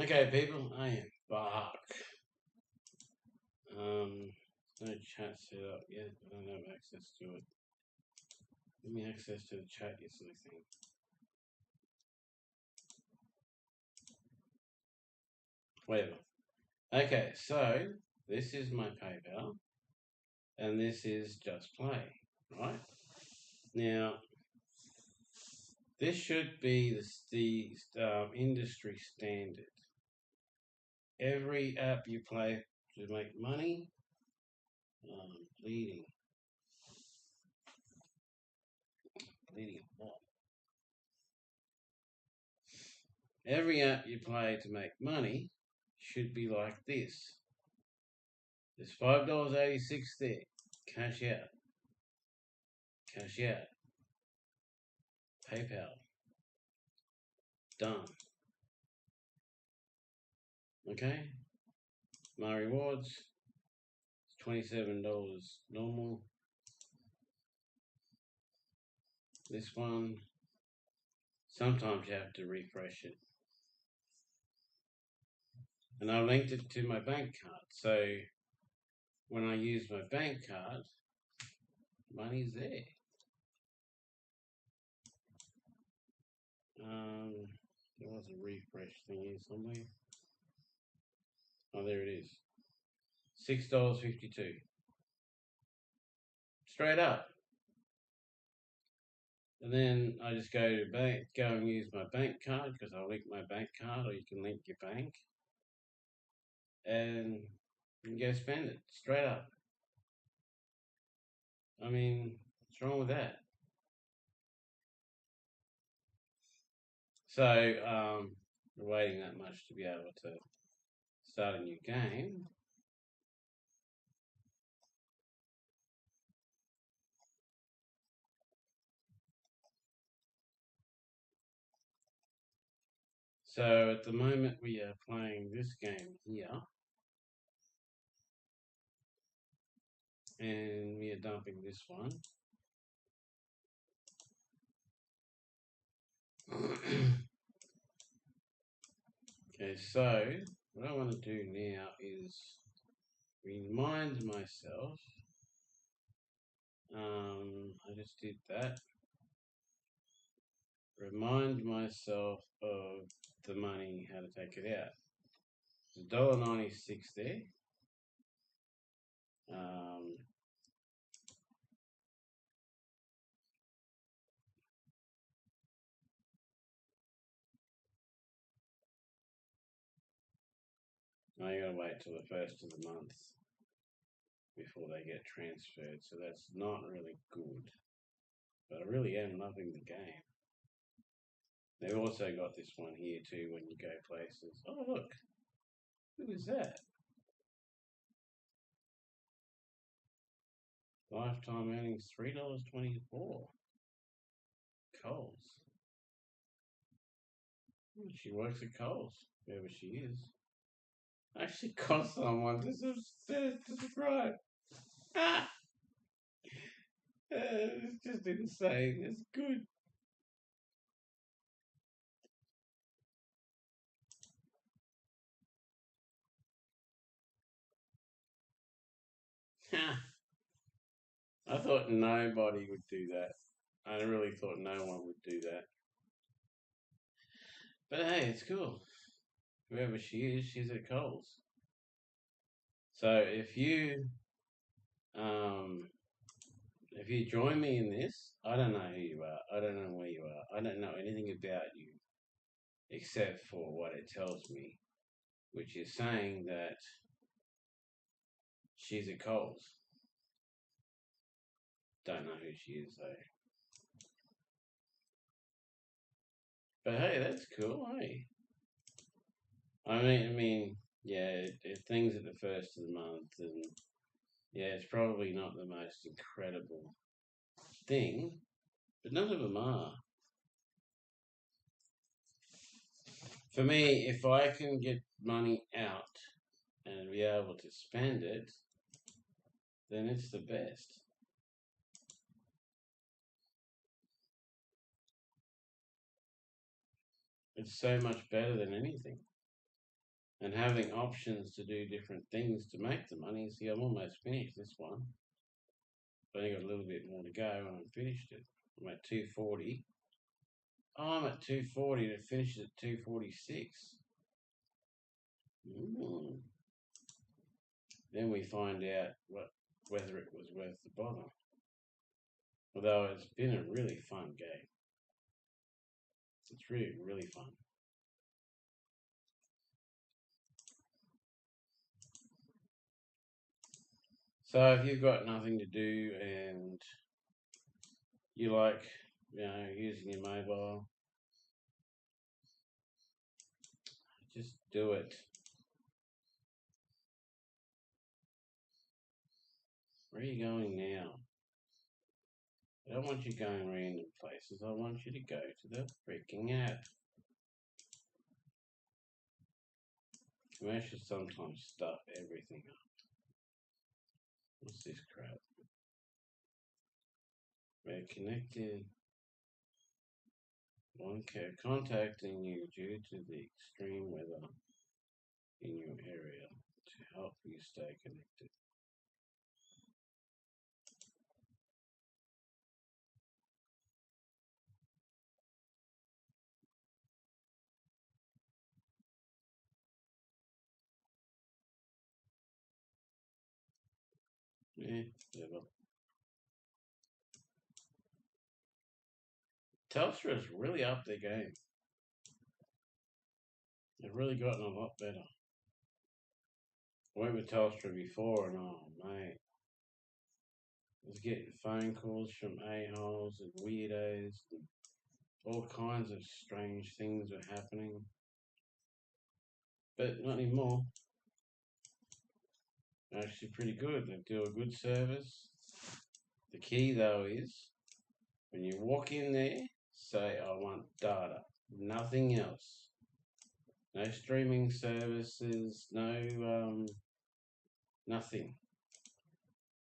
Okay, people, I am back. No chat set up yet. I don't have access to it. Give me access to the chat, you silly thing. Whatever. Okay, so this is my PayPal, and this is Just Play, right? Now, this should be the industry standard. Every app you play to make money. Bleeding. Bleeding what? Every app you play to make money should be like this. There's $5.86 there. Cash out. Cash out. PayPal. Done. Okay? My rewards. It's $27 normal. This one. Sometimes you have to refresh it. And I linked it to my bank card. So when I use my bank card, money's there. There was a refresh thing here somewhere. Oh, there it is. $6.52. Straight up. And then I just go and use my bank card because I link my bank card, or you can link your bank, and you can go spend it straight up. I mean, what's wrong with that? So we're waiting that much to be able to start a new game. So at the moment we are playing this game here, and we are dumping this one. Okay, so what I want to do now is remind myself. I just did that. Remind myself of the money, how to take it out. There's $1.96 there. Now you gotta wait till the first of the month before they get transferred, so that's not really good. But I really am loving the game. They've also got this one here too when you go places. Oh look, who is that? Lifetime earnings $3.24. Coles. She works at Coles, whoever she is. Actually cost someone to subscribe. Ah! It's just insane. It's good. I thought nobody would do that. I really thought no one would do that. But hey, it's cool. Whoever she is, she's at Coles. So um if you join me in this, I don't know who you are. I don't know where you are. I don't know anything about you except for what it tells me, which is saying that she's at Coles. Don't know who she is though. But hey, that's cool, hey. Yeah, things at the first of the month, and yeah, it's probably not the most incredible thing, but none of them are. For me, if I can get money out and be able to spend it, then it's the best. It's so much better than anything. and having options to do different things to make the money. See, I'm almost finished this one. I've only got a little bit more to go and I'm finished it. I'm at 240. Oh, I'm at 240 to finish it at 246. Then we find out whether it was worth the bother. Although it's been a really fun game. It's really, really fun. So if you've got nothing to do and you like, using your mobile, just do it. Where are you going now? I don't want you going random places. I want you to go to the freaking app. Commercials sometimes stuff everything up. What's this crap? We're connected. One care contacting you due to the extreme weather in your area to help you stay connected. Yeah, whatever. Telstra's really upped their game. They've really gotten a lot better. I went with Telstra before and oh mate, I was getting phone calls from a-holes and weirdos and all kinds of strange things were happening. But not anymore. They're actually pretty good. They do a good service. The key though is when you walk in there, say I want data, nothing else. No streaming services, no nothing.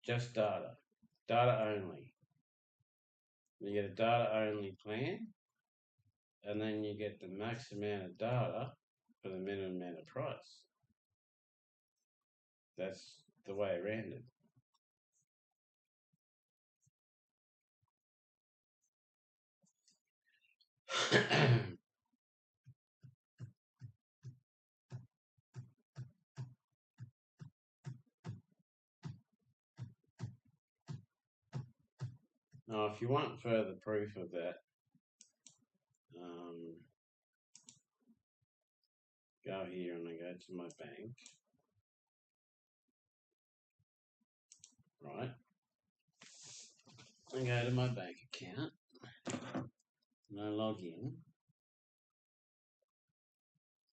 Just data. Data only. You get a data only plan, and then you get the max amount of data for the minimum amount of price. That's the way around it. Now, if you want further proof of that, go here and I go to my bank, right? I go to my bank account and I log in.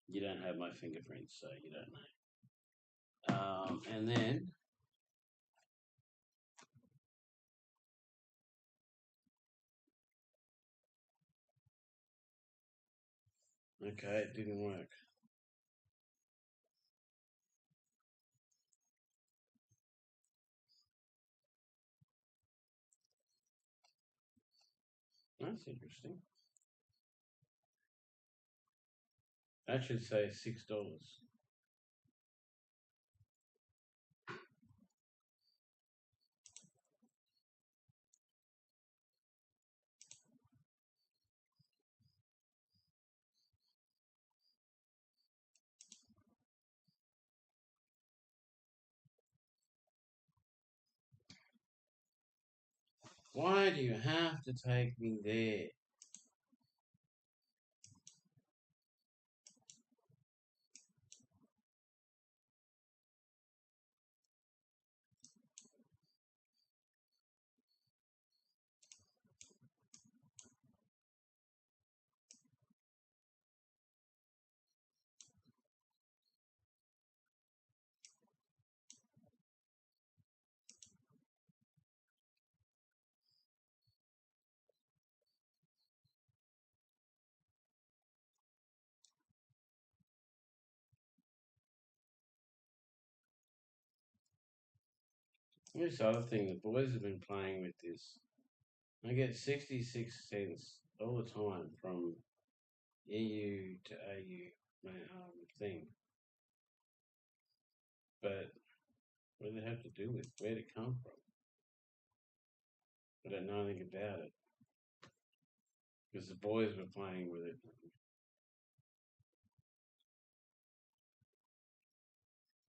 You don't have my fingerprints, so you don't know. And then okay, it didn't work. That's interesting. That should say $6. Why do you have to take me there? This other thing, the boys have been playing with this. I get 66 cents all the time from EU to AU thing. but what did it have to do with? Where did it come from? I don't know anything about it. Because the boys were playing with it.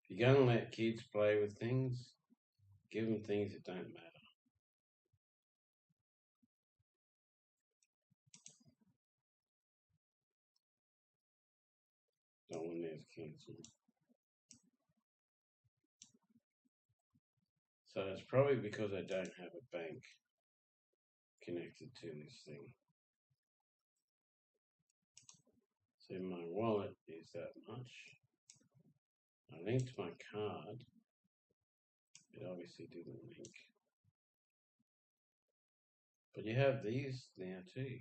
If you're going to let kids play with things, give them things that don't matter. That one there's cancelled. So it's probably because I don't have a bank connected to this thing. So my wallet is that much. I linked my card. It obviously didn't link. But you have these now too.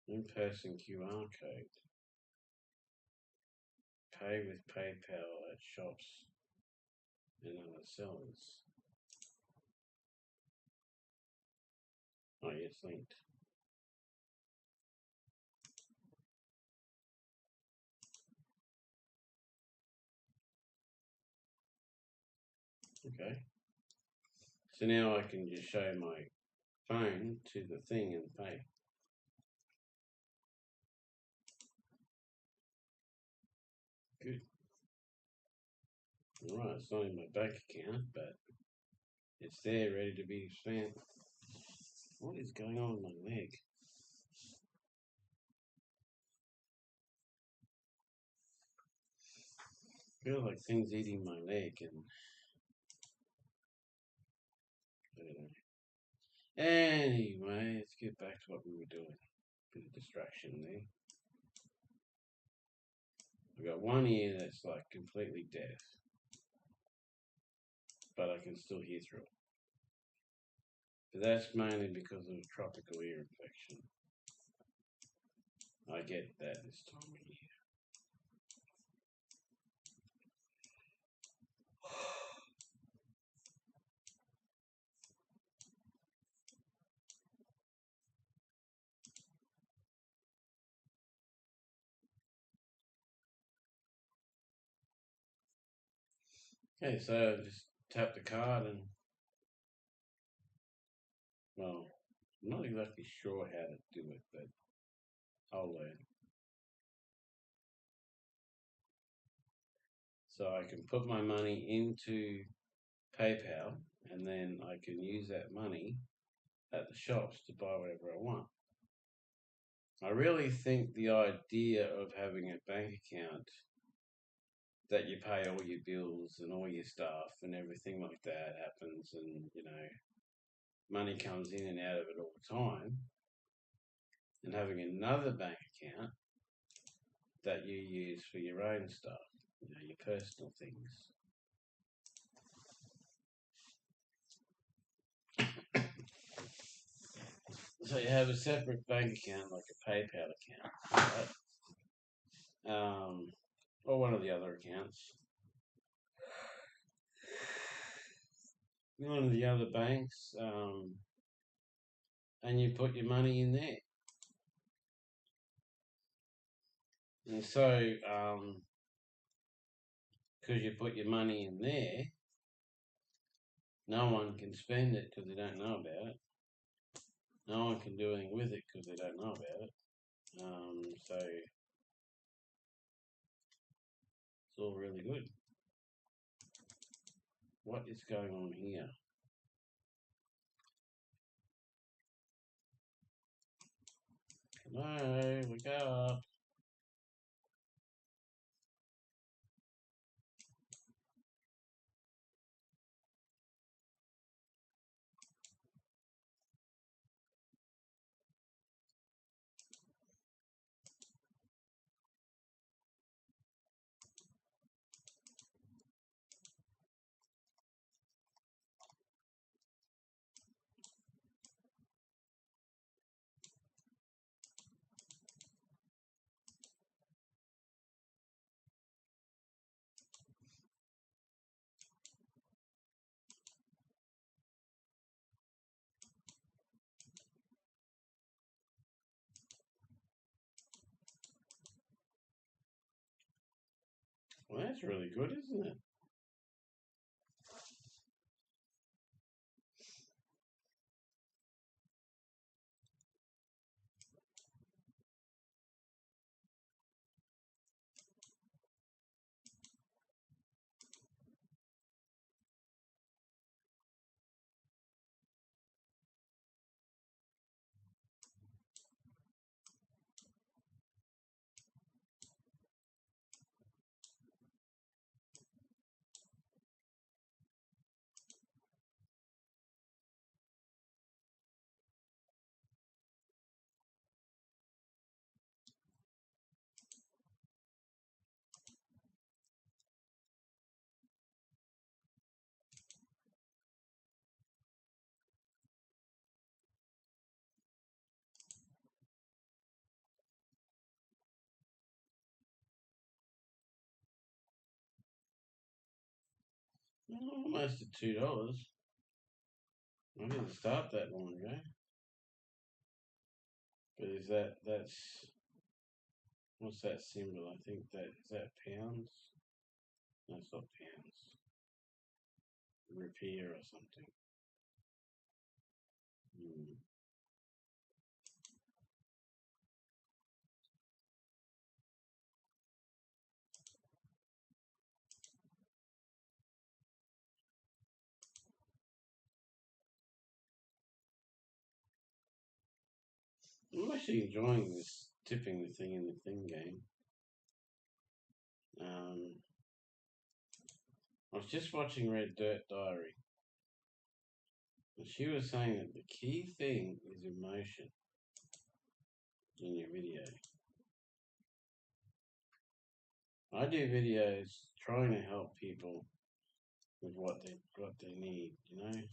In-person QR code. Pay with PayPal at shops and other sellers. Oh, yeah, it's linked. Okay. So now I can just show my phone to the thing and pay. Good. Alright, it's not in my bank account, but it's there ready to be spent. What is going on with my leg? I feel like things eating my leg and I don't know. Anyway, let's get back to what we were doing. Bit of distraction there. I've got one ear that's like completely deaf, but I can still hear through it. But that's mainly because of a tropical ear infection. I get that this time of year. Okay, so just tap the card and, well, I'm not exactly sure how to do it, but I'll learn. So I can put my money into PayPal and then I can use that money at the shops to buy whatever I want. I really think the idea of having a bank account that you pay all your bills and all your stuff and everything like that happens, and money comes in and out of it all the time, and having another bank account that you use for your own stuff, your personal things. So you have a separate bank account, like a PayPal account, right? Or one of the other accounts. One of the other banks, and you put your money in there. And so, because you put your money in there, no one can spend it because they don't know about it. No one can do anything with it because they don't know about it. So it's all really good. What is going on here? No, wake up. Well, that's really good, isn't it? Almost at $2. I didn't start that long ago. But is that's what's that symbol? I think is that pounds? No, it's not pounds. Repair or something. Hmm. I'm actually enjoying this tipping the thing in the thing game. I was just watching Red Dirt Diary, and she was saying that the key thing is emotion in your video. I do videos trying to help people with what they need, like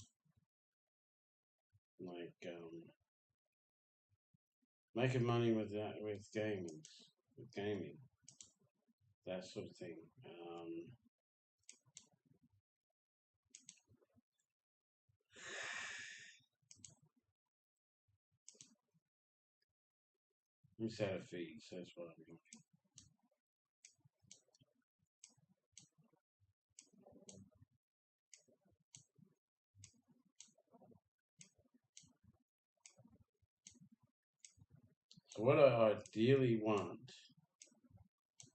making money with gaming, that sort of thing. We set a feed, so that's what I'm doing. So what I ideally want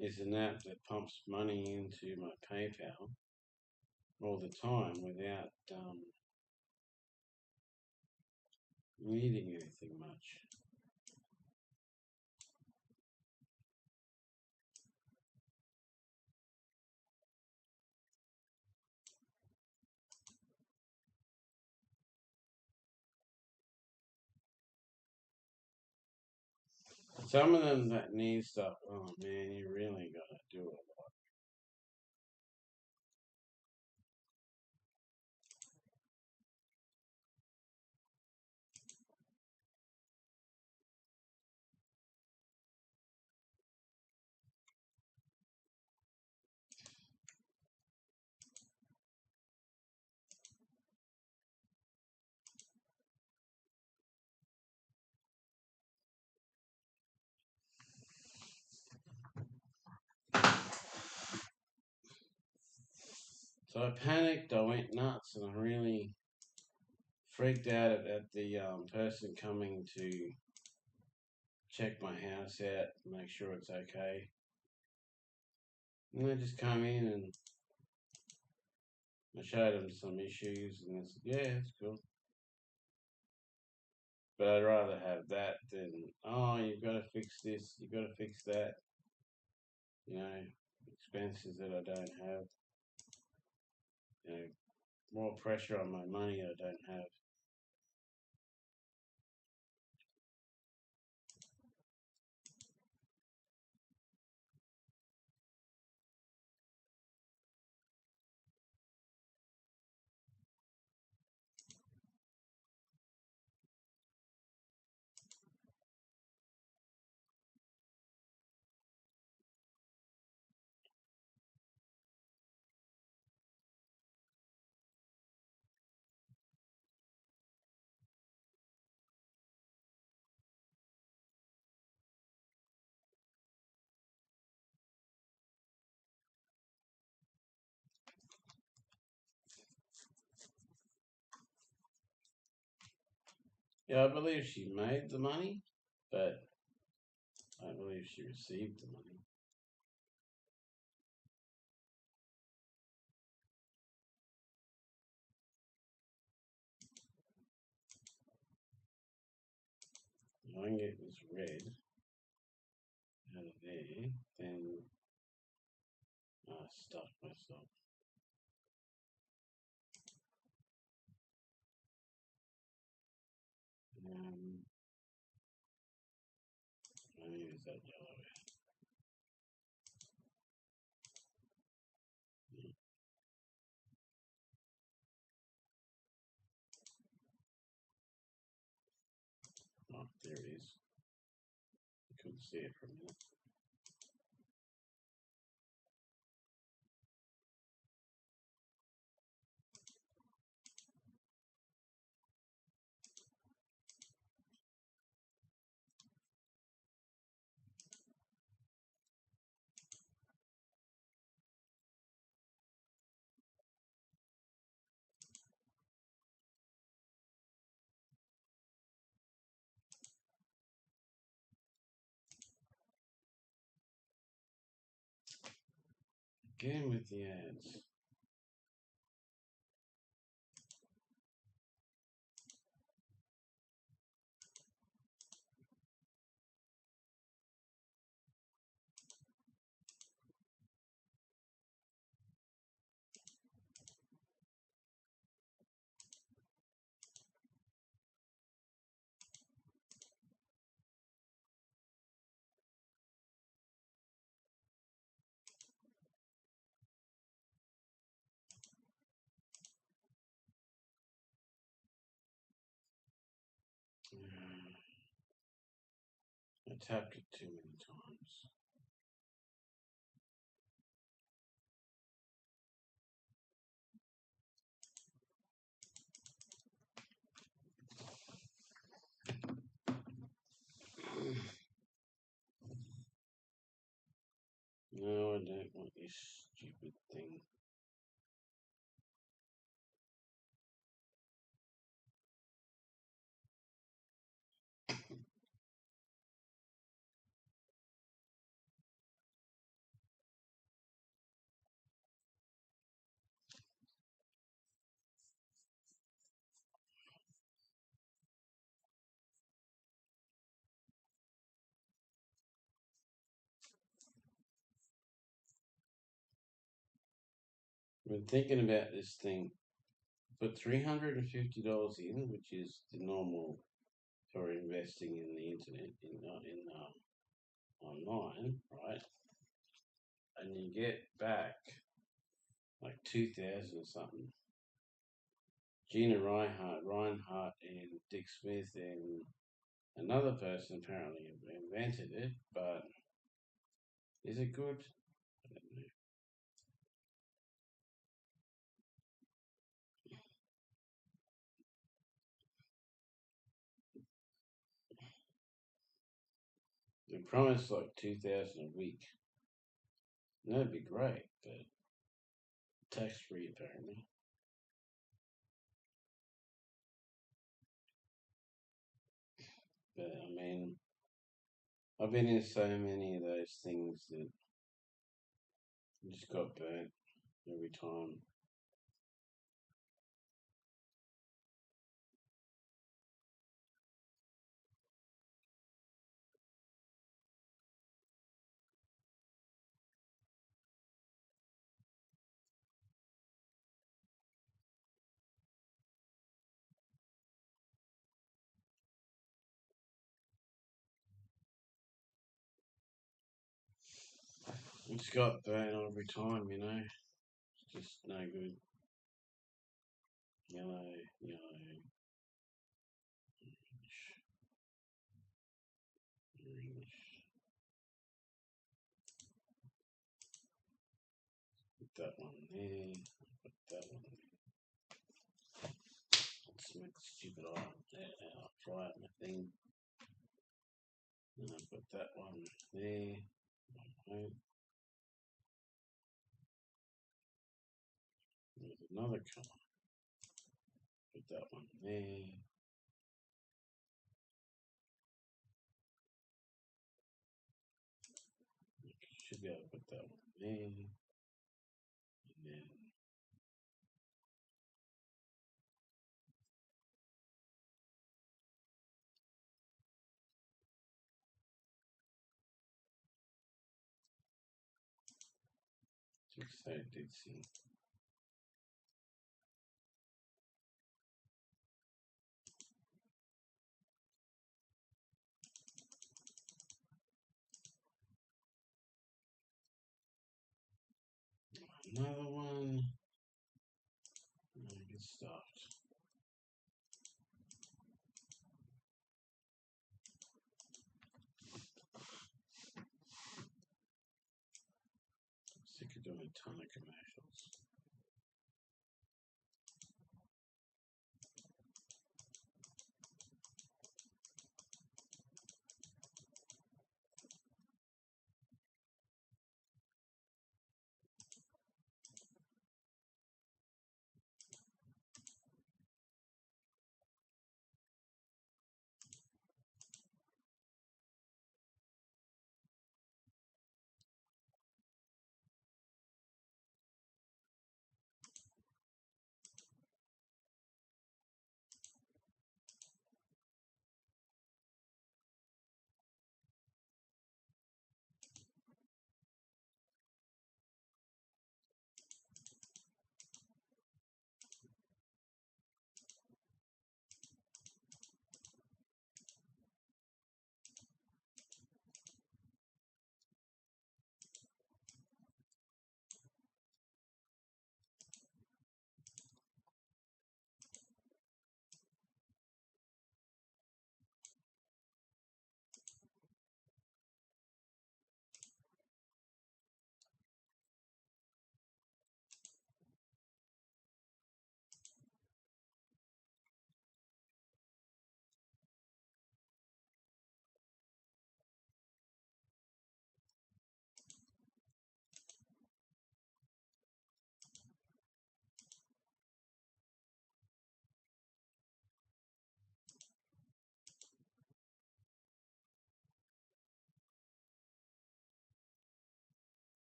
is an app that pumps money into my PayPal all the time without needing anything much. Some of them that need stuff, oh man, you really gotta do a lot. So I panicked, I went nuts, and I really freaked out at the person coming to check my house out, make sure it's okay. And they just come in and I showed them some issues, and they said, "Yeah, it's cool." But I'd rather have that than, oh, you've got to fix this, you've got to fix that. Expenses that I don't have. More pressure on my money I don't have. Yeah, I believe she made the money, but I believe she received the money. If I can get this red out of there, then I stuff myself. I use that yellow. Oh, there it is. I couldn't see it for a minute. Again with the ads. I tapped it too many times. No, I don't want this stupid thing. I've been thinking about this thing. Put $350 in, which is the normal for investing in the internet, online, right? And you get back like 2,000 or something. Gina Reinhardt, and Dick Smith, and another person apparently invented it, but is it good? I don't know. They promised like 2,000 a week. That'd be great, but tax free apparently. But I mean, I've been in so many of those things that I just got burnt every time. I just got burnt every time, you know. It's just no good. Yellow, yellow, orange. Put that one there. Put that one there. Let's make the stupid I'll try it my thing. And I put that one there. Okay. There's another colour. Put that one there. to be able to put that one in, and then just so ditzy. Another one. Get stuffed. Sick of doing a ton of commercials.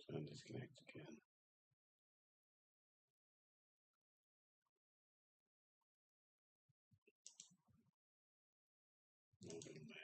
So I'll disconnect again. Open back.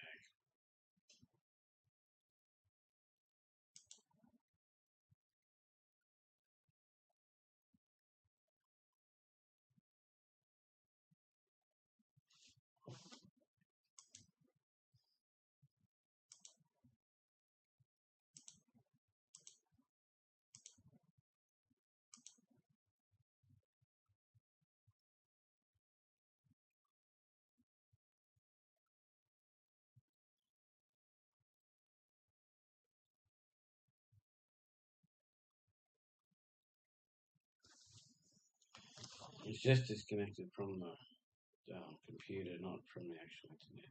It's just disconnected from the computer, not from the actual internet.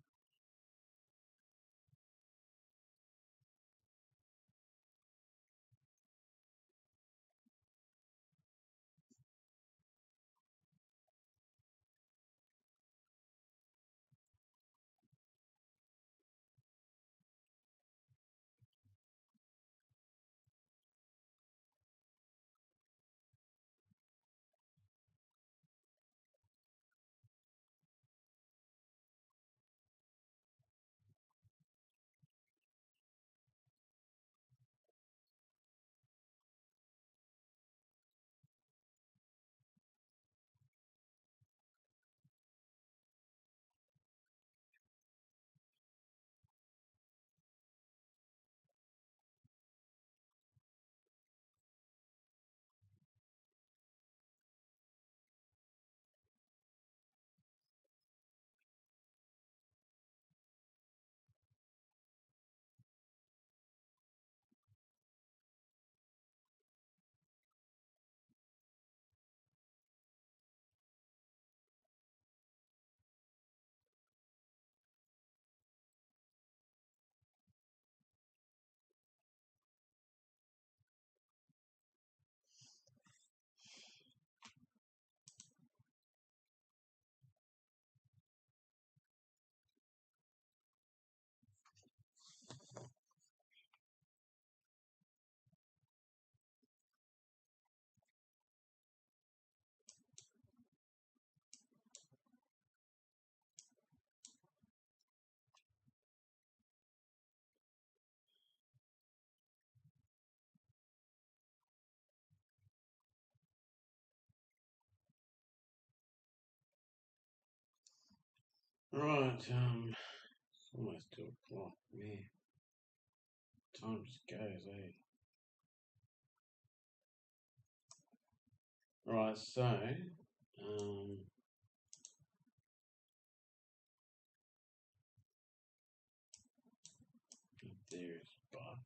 Right, it's almost 2 o'clock. Man, time just goes, eh? Right, so, there's Buck.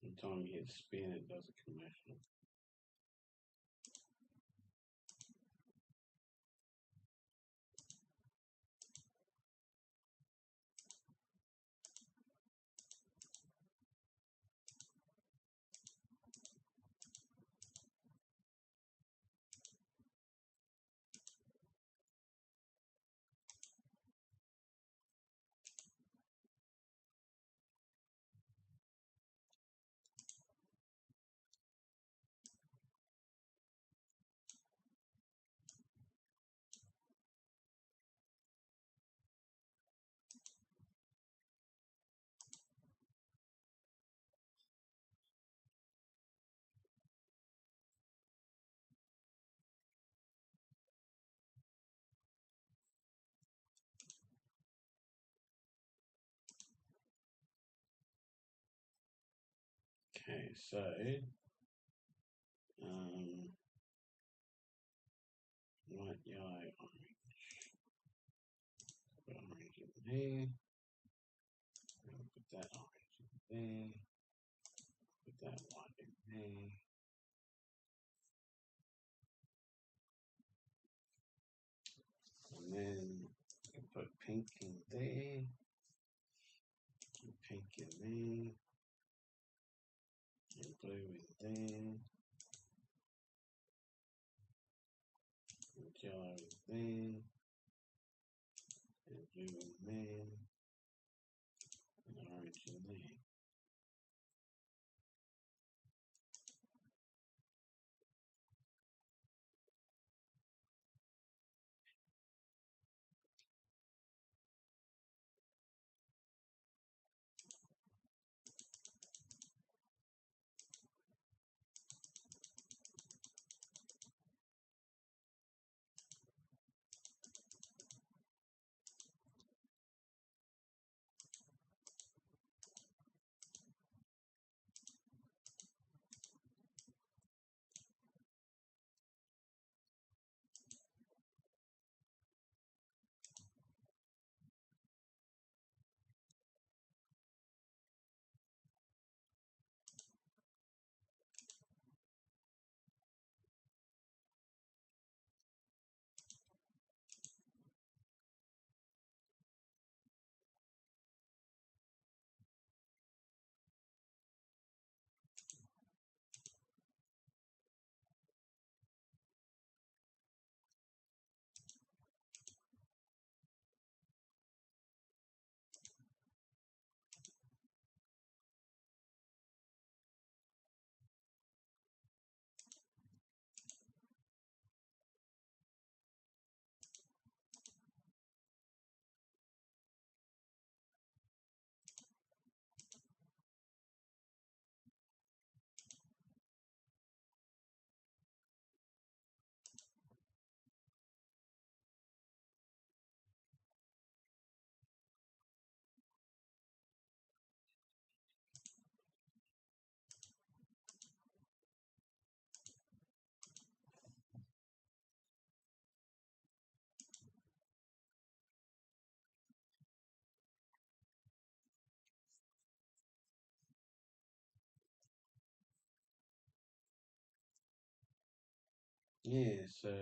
Every time you hit spin, it does a commercial. Okay, so, white, yellow, orange. Put orange in there. Put that orange in there. Put that white in there. And then you put pink in there. Pink in there. And blue in there. And yellow in there. And blue in there. And orange in there. Yeah, so,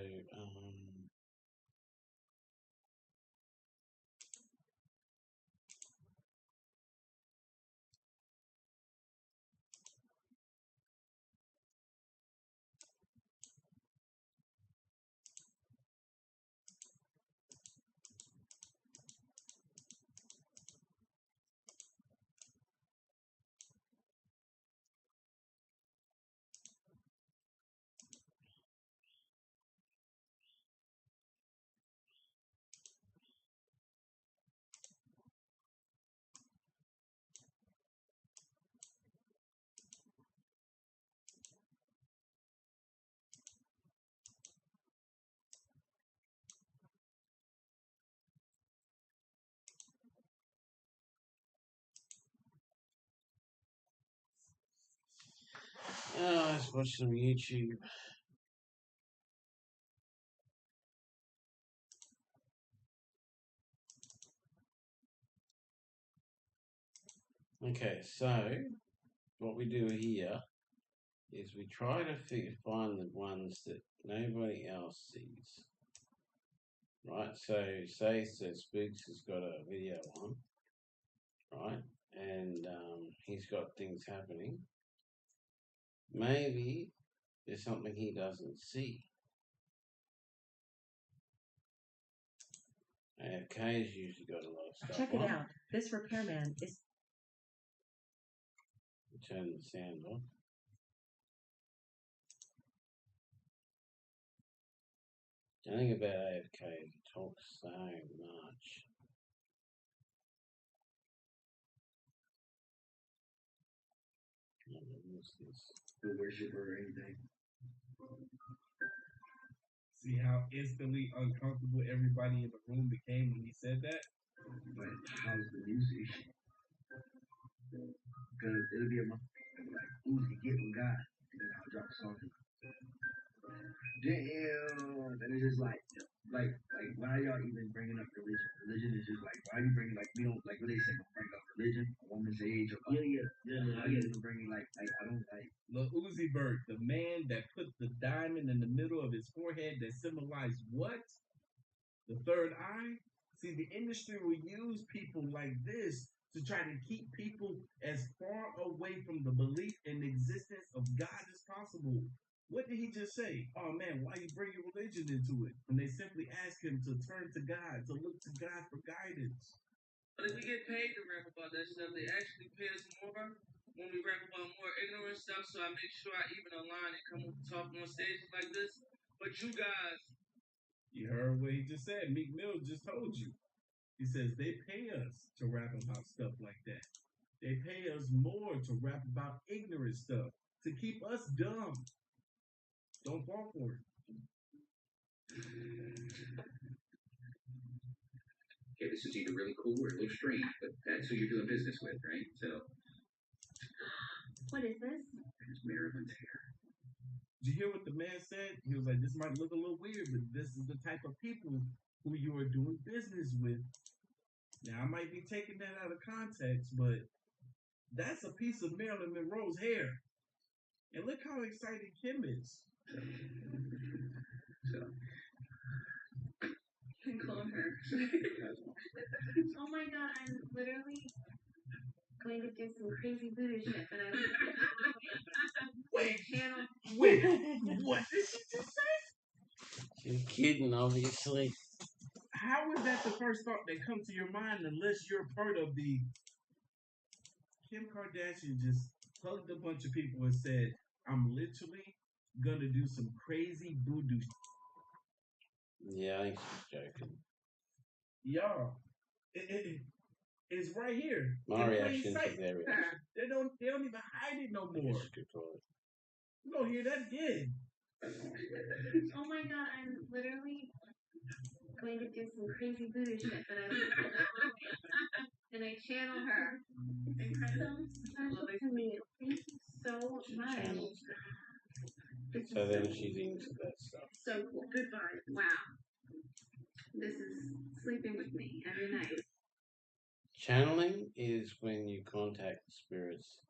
Let's watch some YouTube. Okay, so what we do here is we try to find the ones that nobody else sees. Right, so say Spooks has got a video on, right, and he's got things happening. Maybe there's something he doesn't see. AFK's usually got a lot of stuff. Check it out. This repairman is. Turn the sound off. The thing about AFK is he talks so much. What's this? The worshiper or anything. See how instantly uncomfortable everybody in the room became when he said that? But how's the music? Because it'll be a month like, Uzi, get with God. And then I'll drop a song. Damn. And it's just like, why are y'all even bringing up religion? Religion is just like, why are you bringing, like, we don't, like, what they say, don't bring up religion, a woman's age, or, why are you even bringing, like, I don't, like. Lil Uzi Vert, the man that put the diamond in the middle of his forehead that symbolized what? The third eye? See, the industry will use people like this to try to keep people as far away from the belief and existence of God as possible. What did he just say? Oh man, why you bring your religion into it? And they simply ask him to turn to God, to look to God for guidance. But if we get paid to rap about that stuff, they actually pay us more when we rap about more ignorant stuff. So I make sure I even align and come talk on stages like this. But you guys, you heard what he just said. Meek Mill just told you. He says they pay us to rap about stuff like that. They pay us more to rap about ignorant stuff, to keep us dumb. Don't fall for it. Okay, this is either really cool or a little strange, but that's who you're doing business with, right? So. What is this? It's Maryland's hair. Did you hear what the man said? He was like, this might look a little weird, but this is the type of people who you are doing business with. Now, I might be taking that out of context, but that's a piece of Marilyn Monroe's hair. And look how excited Kim is. So. You call her. Oh my god, I'm literally going to do some crazy voodoo shit that I Wait, channel. Wait, what did she just say? She's kidding, obviously. How is that the first thought that comes to your mind unless you're part of the... Kim Kardashian just hugged a bunch of people and said, I'm literally gonna do some crazy voodoo. Yeah, I think she's joking. Y'all, it's right here. My reaction to their reaction. They don't even hide it no more. We're gonna hear that again. Oh my god, I'm literally going to do some crazy voodoo shit that I and I channel her. It's so special to me. Thank you so much. So then she's into that stuff. So cool. Good vibes. Wow. This is sleeping with me every night. Channeling is when you contact the spirits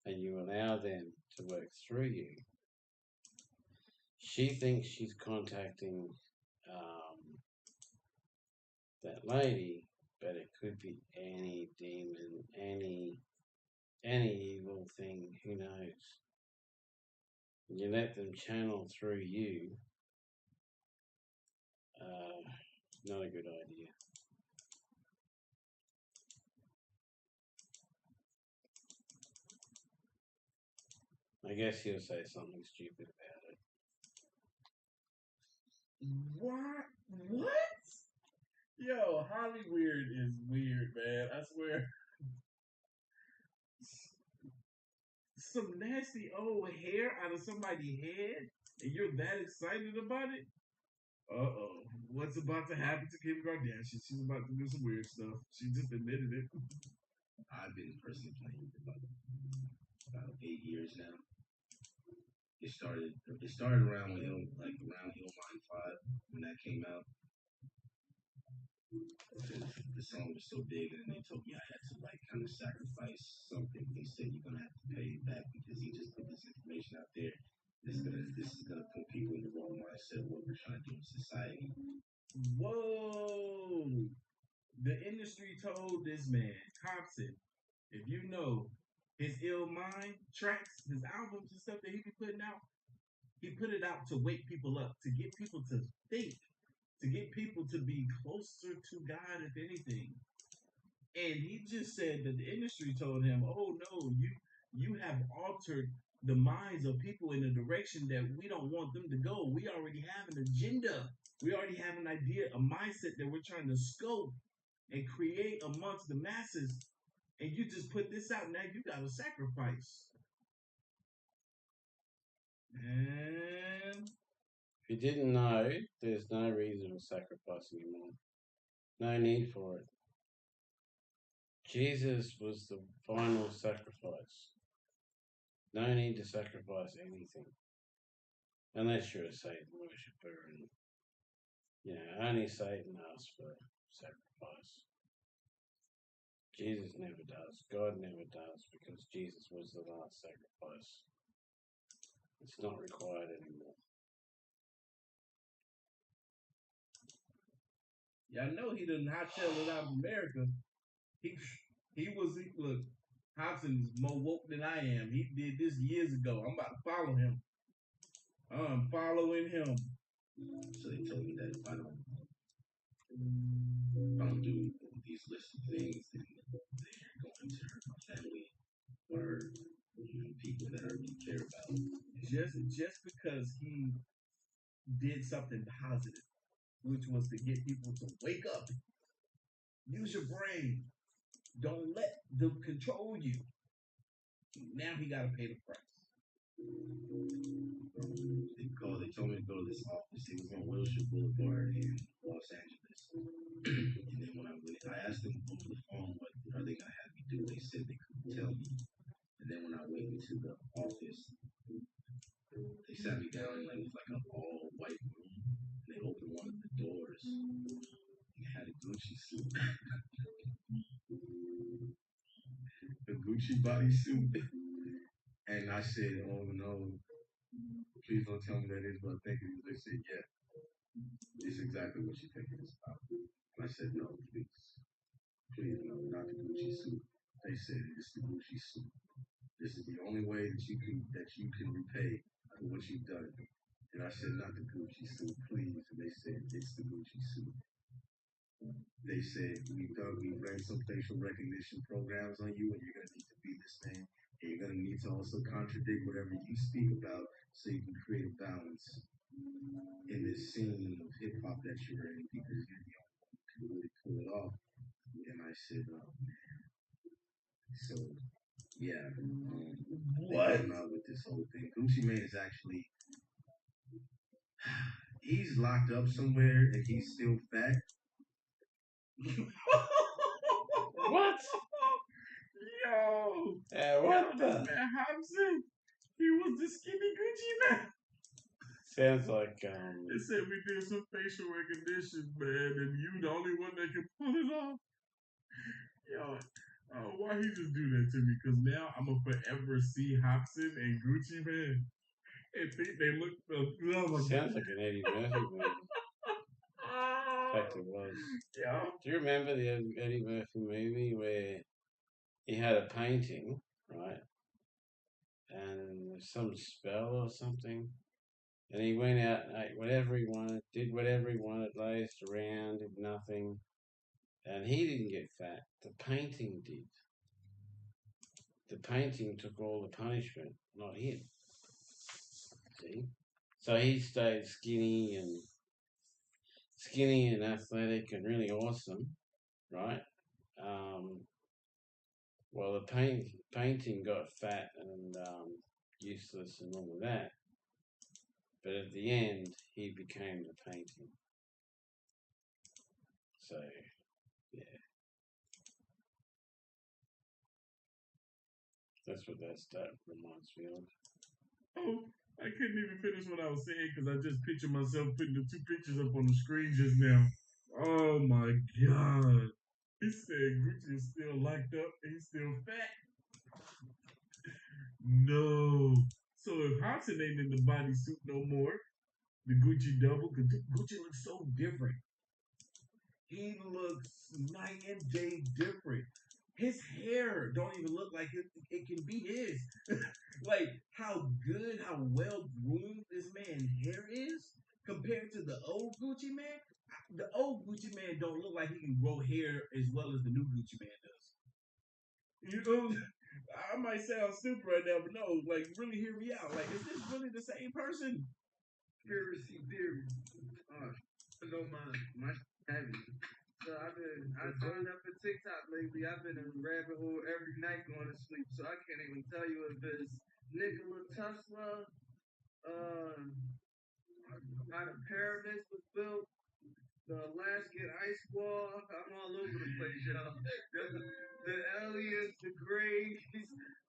and you allow them to work through you. She thinks she's contacting that lady, but it could be any demon, any evil thing, who knows. You let them channel through you, not a good idea. I guess he'll say something stupid about it. What? Yo, Hollywood is weird, man. I swear. Some nasty old hair out of somebody's head, and you're that excited about it? Uh-oh. What's about to happen to Kim Kardashian? She's about to do some weird stuff. She just admitted it. I've been personally playing for about 8 years now. It started around around Illmind 5 when that came out. The song was so big, and they told me I had to like kind of sacrifice something. They said you're gonna have to pay it back because he just put this information out there. This is gonna put people in the wrong mindset of what we're trying to do in society. Whoa! The industry told this man, Hobson, if you know his Ill Mind tracks, his albums and stuff that he be putting out, he put it out to wake people up, to get people to think, to get people to be closer to God, if anything. And he just said that the industry told him, "Oh no, you have altered the minds of people in a direction that we don't want them to go. We already have an agenda. We already have an idea, a mindset that we're trying to scope and create amongst the masses. And you just put this out now. You got to sacrifice." And If you didn't know, there's no reason to sacrifice anymore. No need for it. Jesus was the final sacrifice. No need to sacrifice anything. Unless you're a Satan worshipper and, only Satan asks for sacrifice. Jesus never does. God never does, because Jesus was the last sacrifice. It's not required anymore. yeah, I know he didn't hightail it out of America. Look, Hobson is more woke than I am. He did this years ago. I'm about to follow him. I'm following him. So they told me that if I don't do these list of things, then they're going to hurt my family or people that I really care about. Just because he did something positive, which was to get people to wake up, use your brain, don't let them control you. Now he got to pay the price. They told me to go to this office. It was on Wilshire Boulevard in Los Angeles. And then when I asked them over the phone, what are they gonna have me do? They said they couldn't tell me. And then when I went into the office, they sat me down and it was like an all white room. And they opened one of the doors and it had a Gucci suit. A Gucci bodysuit. And I said, "Oh no, please don't tell me that is what I think it is." They said, "Yeah, it's exactly what you think it is about." And I said, "No, please, no, not the Gucci suit." They said, "It's the Gucci suit. This is the only way that you can repay for what you've done." And I said, "Not the Gucci suit, please." And they said, "It's the Gucci suit." They said, we ran some facial recognition programs on you, and you're gonna need to be this man. And you're gonna need to also contradict whatever you speak about so you can create a balance in this scene of hip hop that you're in, because you're the only one who can really pull it off. And I said, "Oh man." So yeah, they came out with this whole thing. Gucci Mane is actually he's locked up somewhere and he's still fat. What? Yo! What the? Man, Hobson, he was the skinny Gucci man. Sounds like, They said we did some facial recognition, man, and you the only one that can pull it off. Yo, why he just do that to me? Because now I'm going to forever see Hobson and Gucci man and think they look the sounds like an Eddie Murphy movie. In fact, it was. Yeah. Do you remember the Eddie Murphy movie where he had a painting, right? And some spell or something. And he went out and ate whatever he wanted, did whatever he wanted, lazed around, did nothing. And he didn't get fat. The painting did. The painting took all the punishment, not him. See? So he stayed skinny and athletic and really awesome, right? Well, the painting got fat and useless and all of that. But at the end, he became the painting. So, yeah. That's what that reminds me of. I couldn't even finish what I was saying because I just pictured myself putting the two pictures up on the screen just now. Oh my god. He said Gucci is still locked up and he's still fat. No. So if Hudson ain't in the bodysuit no more, the Gucci double, because Gucci looks so different. He looks night and day different. His hair don't even look like it can be his. Like how good, how well groomed this man's hair is compared to the old Gucci man. The old Gucci man don't look like he can grow hair as well as the new Gucci man does. You know, I might sound stupid right now, but no, like really hear me out. Like, is this really the same person? Conspiracy theory. I know my heavy. So I signed up for TikTok lately. I've been in a rabbit hole every night going to sleep. So I can't even tell you if it's Nikola Tesla, how the pyramids was built, the Alaskan ice wall. I'm all over the place, y'all. The aliens, the graves.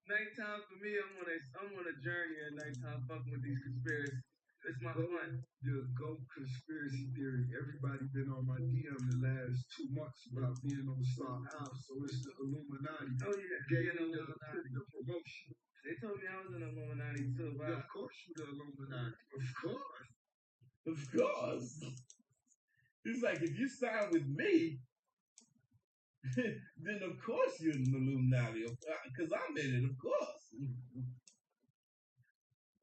Nighttime for me, I'm on a journey at nighttime fucking with these conspiracies. It's my fun. The GOAT conspiracy theory. Everybody been on my DM the last 2 months about being on Star House, so it's the Illuminati. Oh yeah, getting Illuminati. The promotion. They told me I was an Illuminati too. Wow. Yeah, of course you're the Illuminati. Of course. Of course. It's like if you sign with me, then of course you're an Illuminati, because I'm in it, of course.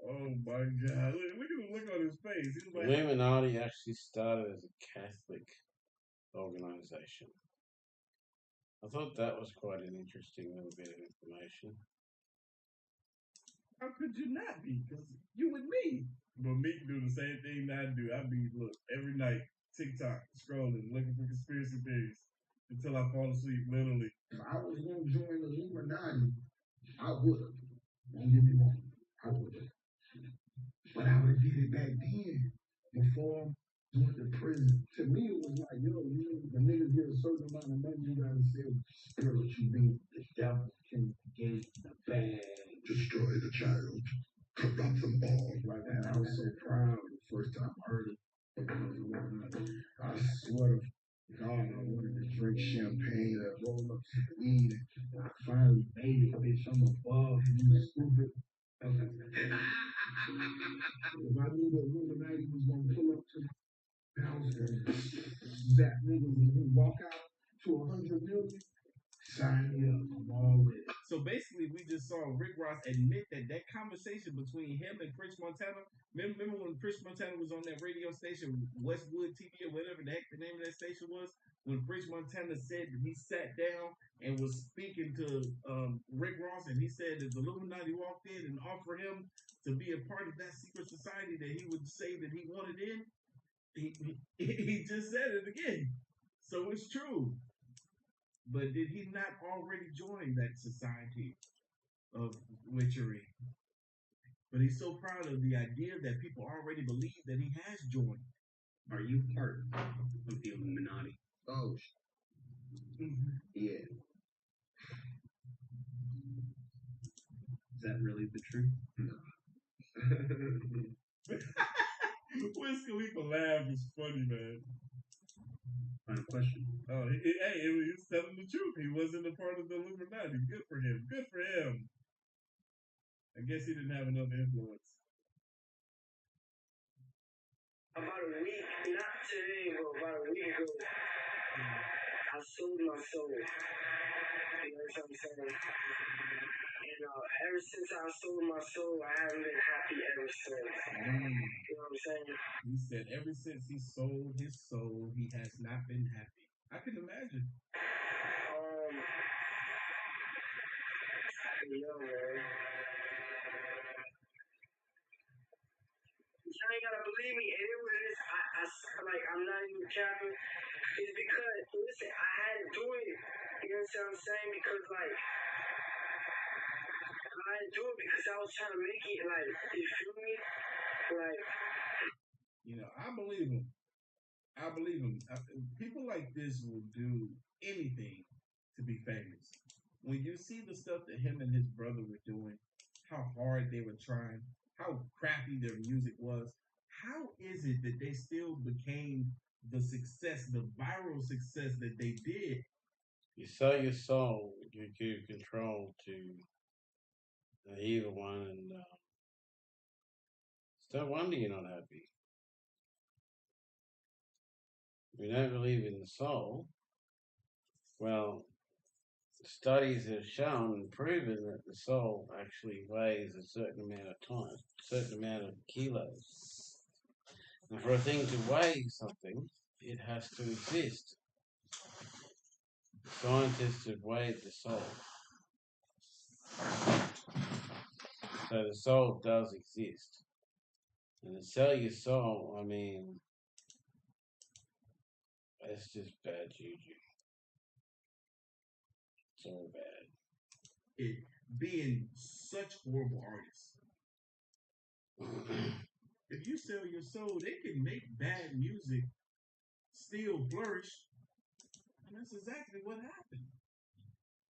Oh my God! Look at the look on his face. He was like, Illuminati actually started as a Catholic organization. I thought that was quite an interesting little bit of information. how could you not be? Because you with me. But me do the same thing that I do. I be look every night TikTok scrolling, looking for conspiracy theories until I fall asleep. Literally. If I was going to join the Illuminati, I would have. Don't get me wrong. I would have. But I would have did it back then before I went to prison. To me, it was like, yo, the niggas get a certain amount of money, you gotta say spiritual being. The devil can get the bag, destroy the child, corrupt them all. Like that. I was so proud the first time I heard it. I swear to God, I wanted to drink champagne and roll up some weed. And I finally made it, bitch. I'm above you, stupid. If I knew the Illuminati was gonna pull up to the house and zap niggas and we walk out to 100 million, sign me up. I'm all with it. So basically, we just saw Rick Ross admit that conversation between him and Chris Montana. Remember when Chris Montana was on that radio station, Westwood TV or whatever the heck the name of that station was? When Chris Montana said that he sat down and was speaking to Rick Ross, and he said that the Illuminati walked in and offered him to be a part of that secret society that he would say that he wanted in. He just said it again. So it's true. But did he not already join that society of witchery? But he's so proud of the idea that people already believe that he has joined. Are you part of the Illuminati? Oh, yeah. Is that really the truth? No. Wiz Khalifa laugh is funny, man. Final question. Oh, he was telling the truth. He wasn't a part of the Illuminati. Good for him. Good for him. I guess he didn't have enough influence. About a week, not today, but about a week ago, I sold my soul. You know what I'm saying? And ever since I sold my soul, I haven't been happy ever since. You know what I'm saying? He said ever since he sold his soul, he has not been happy. I can imagine. Yo, man. You ain't gotta believe me. And it was, like, I'm not even capping. It's because, listen, I had to do it. You know what I'm saying? Because, like, I had to do it because I was trying to make it, like, you feel me? Like, you know, I believe him. I believe him. People like this will do anything to be famous. When you see the stuff that him and his brother were doing, how hard they were trying, how crappy their music was. How is it that they still became the success, the viral success that they did? You sell your soul, you give control to the evil one, and it's no wonder you're not happy. If you don't believe in the soul, well, studies have shown and proven that the soul actually weighs a certain amount of time, a certain amount of kilos. And for a thing to weigh something, it has to exist. Scientists have weighed the soul. So the soul does exist. And to sell your soul, I mean, that's just bad juju. It's all bad. It being such horrible artists. If you sell your soul, they can make bad music still flourish. And that's exactly what happened.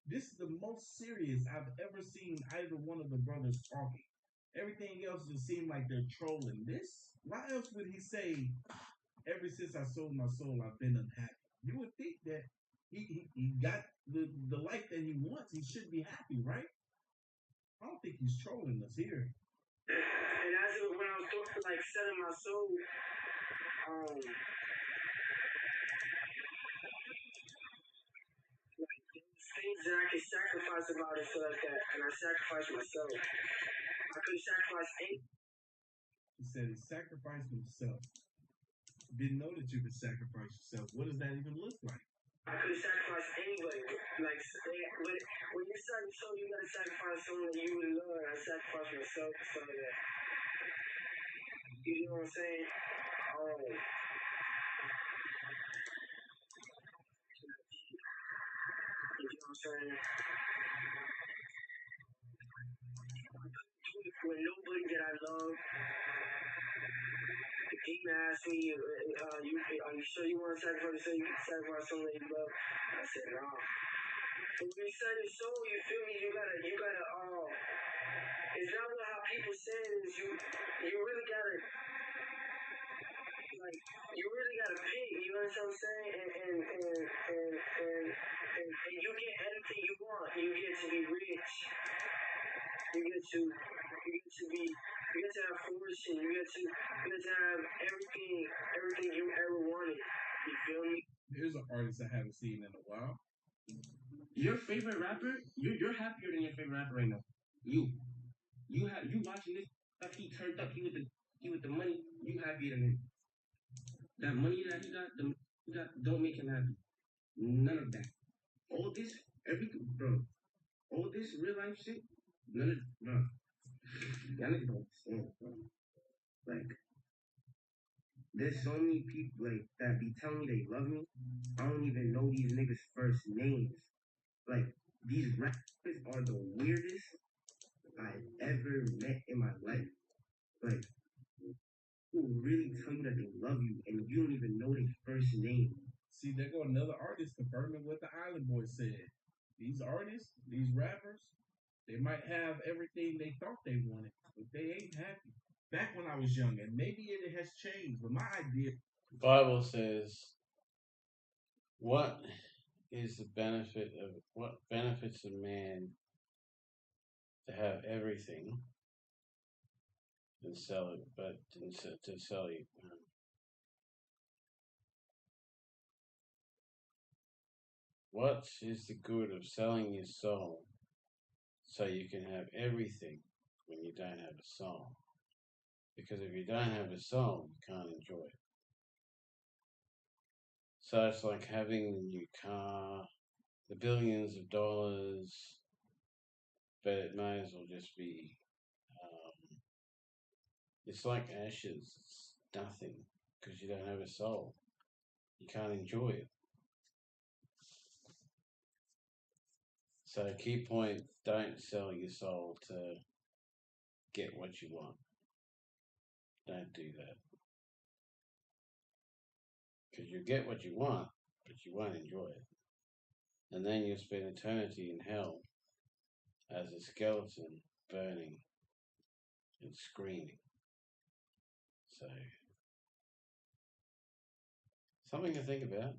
This is the most serious I've ever seen either one of the brothers talking. Everything else just seemed like they're trolling. This, why else would he say, ever since I sold my soul, I've been unhappy? You would think that he got the life that he wants. He should be happy, right? I don't think he's trolling us here. And as it, when I was talking, like selling my soul, like things that I could sacrifice about it, so like that, and I sacrificed myself. I couldn't sacrifice anything. He said he sacrificed himself. Didn't know that you could sacrifice yourself. What does that even look like? I couldn't sacrifice anybody. Like, but when you sell your soul, you gotta sacrifice someone that you really love. I sacrificed myself for some of that. You know what I'm saying? You know what I'm saying? With nobody that I love. The demon asked me, are you sure you want to sacrifice someone that you love? I said, no. But when you sell your soul, you feel me? You gotta, it's not how people say it is. You really gotta, like, you really gotta pay. You know what I'm saying? And you get anything you want. You get to be rich. You get to have fortune. You get to have everything you ever wanted. You feel me? Here's an artist I haven't seen in a while. Your favorite rapper, you're happier than your favorite rapper right now. You watching this stuff. He turned up. He with the money. You happier than him. That money that he got don't make him happy. None of that. All this, all this real life shit. None of, bro. Y'all niggas don't understand, bro. Like, there's so many people like that be telling me they love me. I don't even know these niggas' first names. Like, these rappers are the weirdest I've ever met in my life. Like, who really tell you that they love you and you don't even know their first name. See, there go another artist confirming what the Island Boys said. These artists, these rappers, they might have everything they thought they wanted, but they ain't happy. Back when I was young, and maybe it has changed, but my idea. The Bible says, what is the benefit of what benefits a man to have everything and sell it, but to sell it? What is the good of selling your soul so you can have everything when you don't have a soul? Because if you don't have a soul, you can't enjoy it. So it's like having a new car, the billions of dollars, but it may as well just be, it's like ashes. It's nothing because you don't have a soul. You can't enjoy it. So key point, don't sell your soul to get what you want. Don't do that. Because you get what you want, but you won't enjoy it. And then you'll spend eternity in hell as a skeleton burning and screaming. So, something to think about.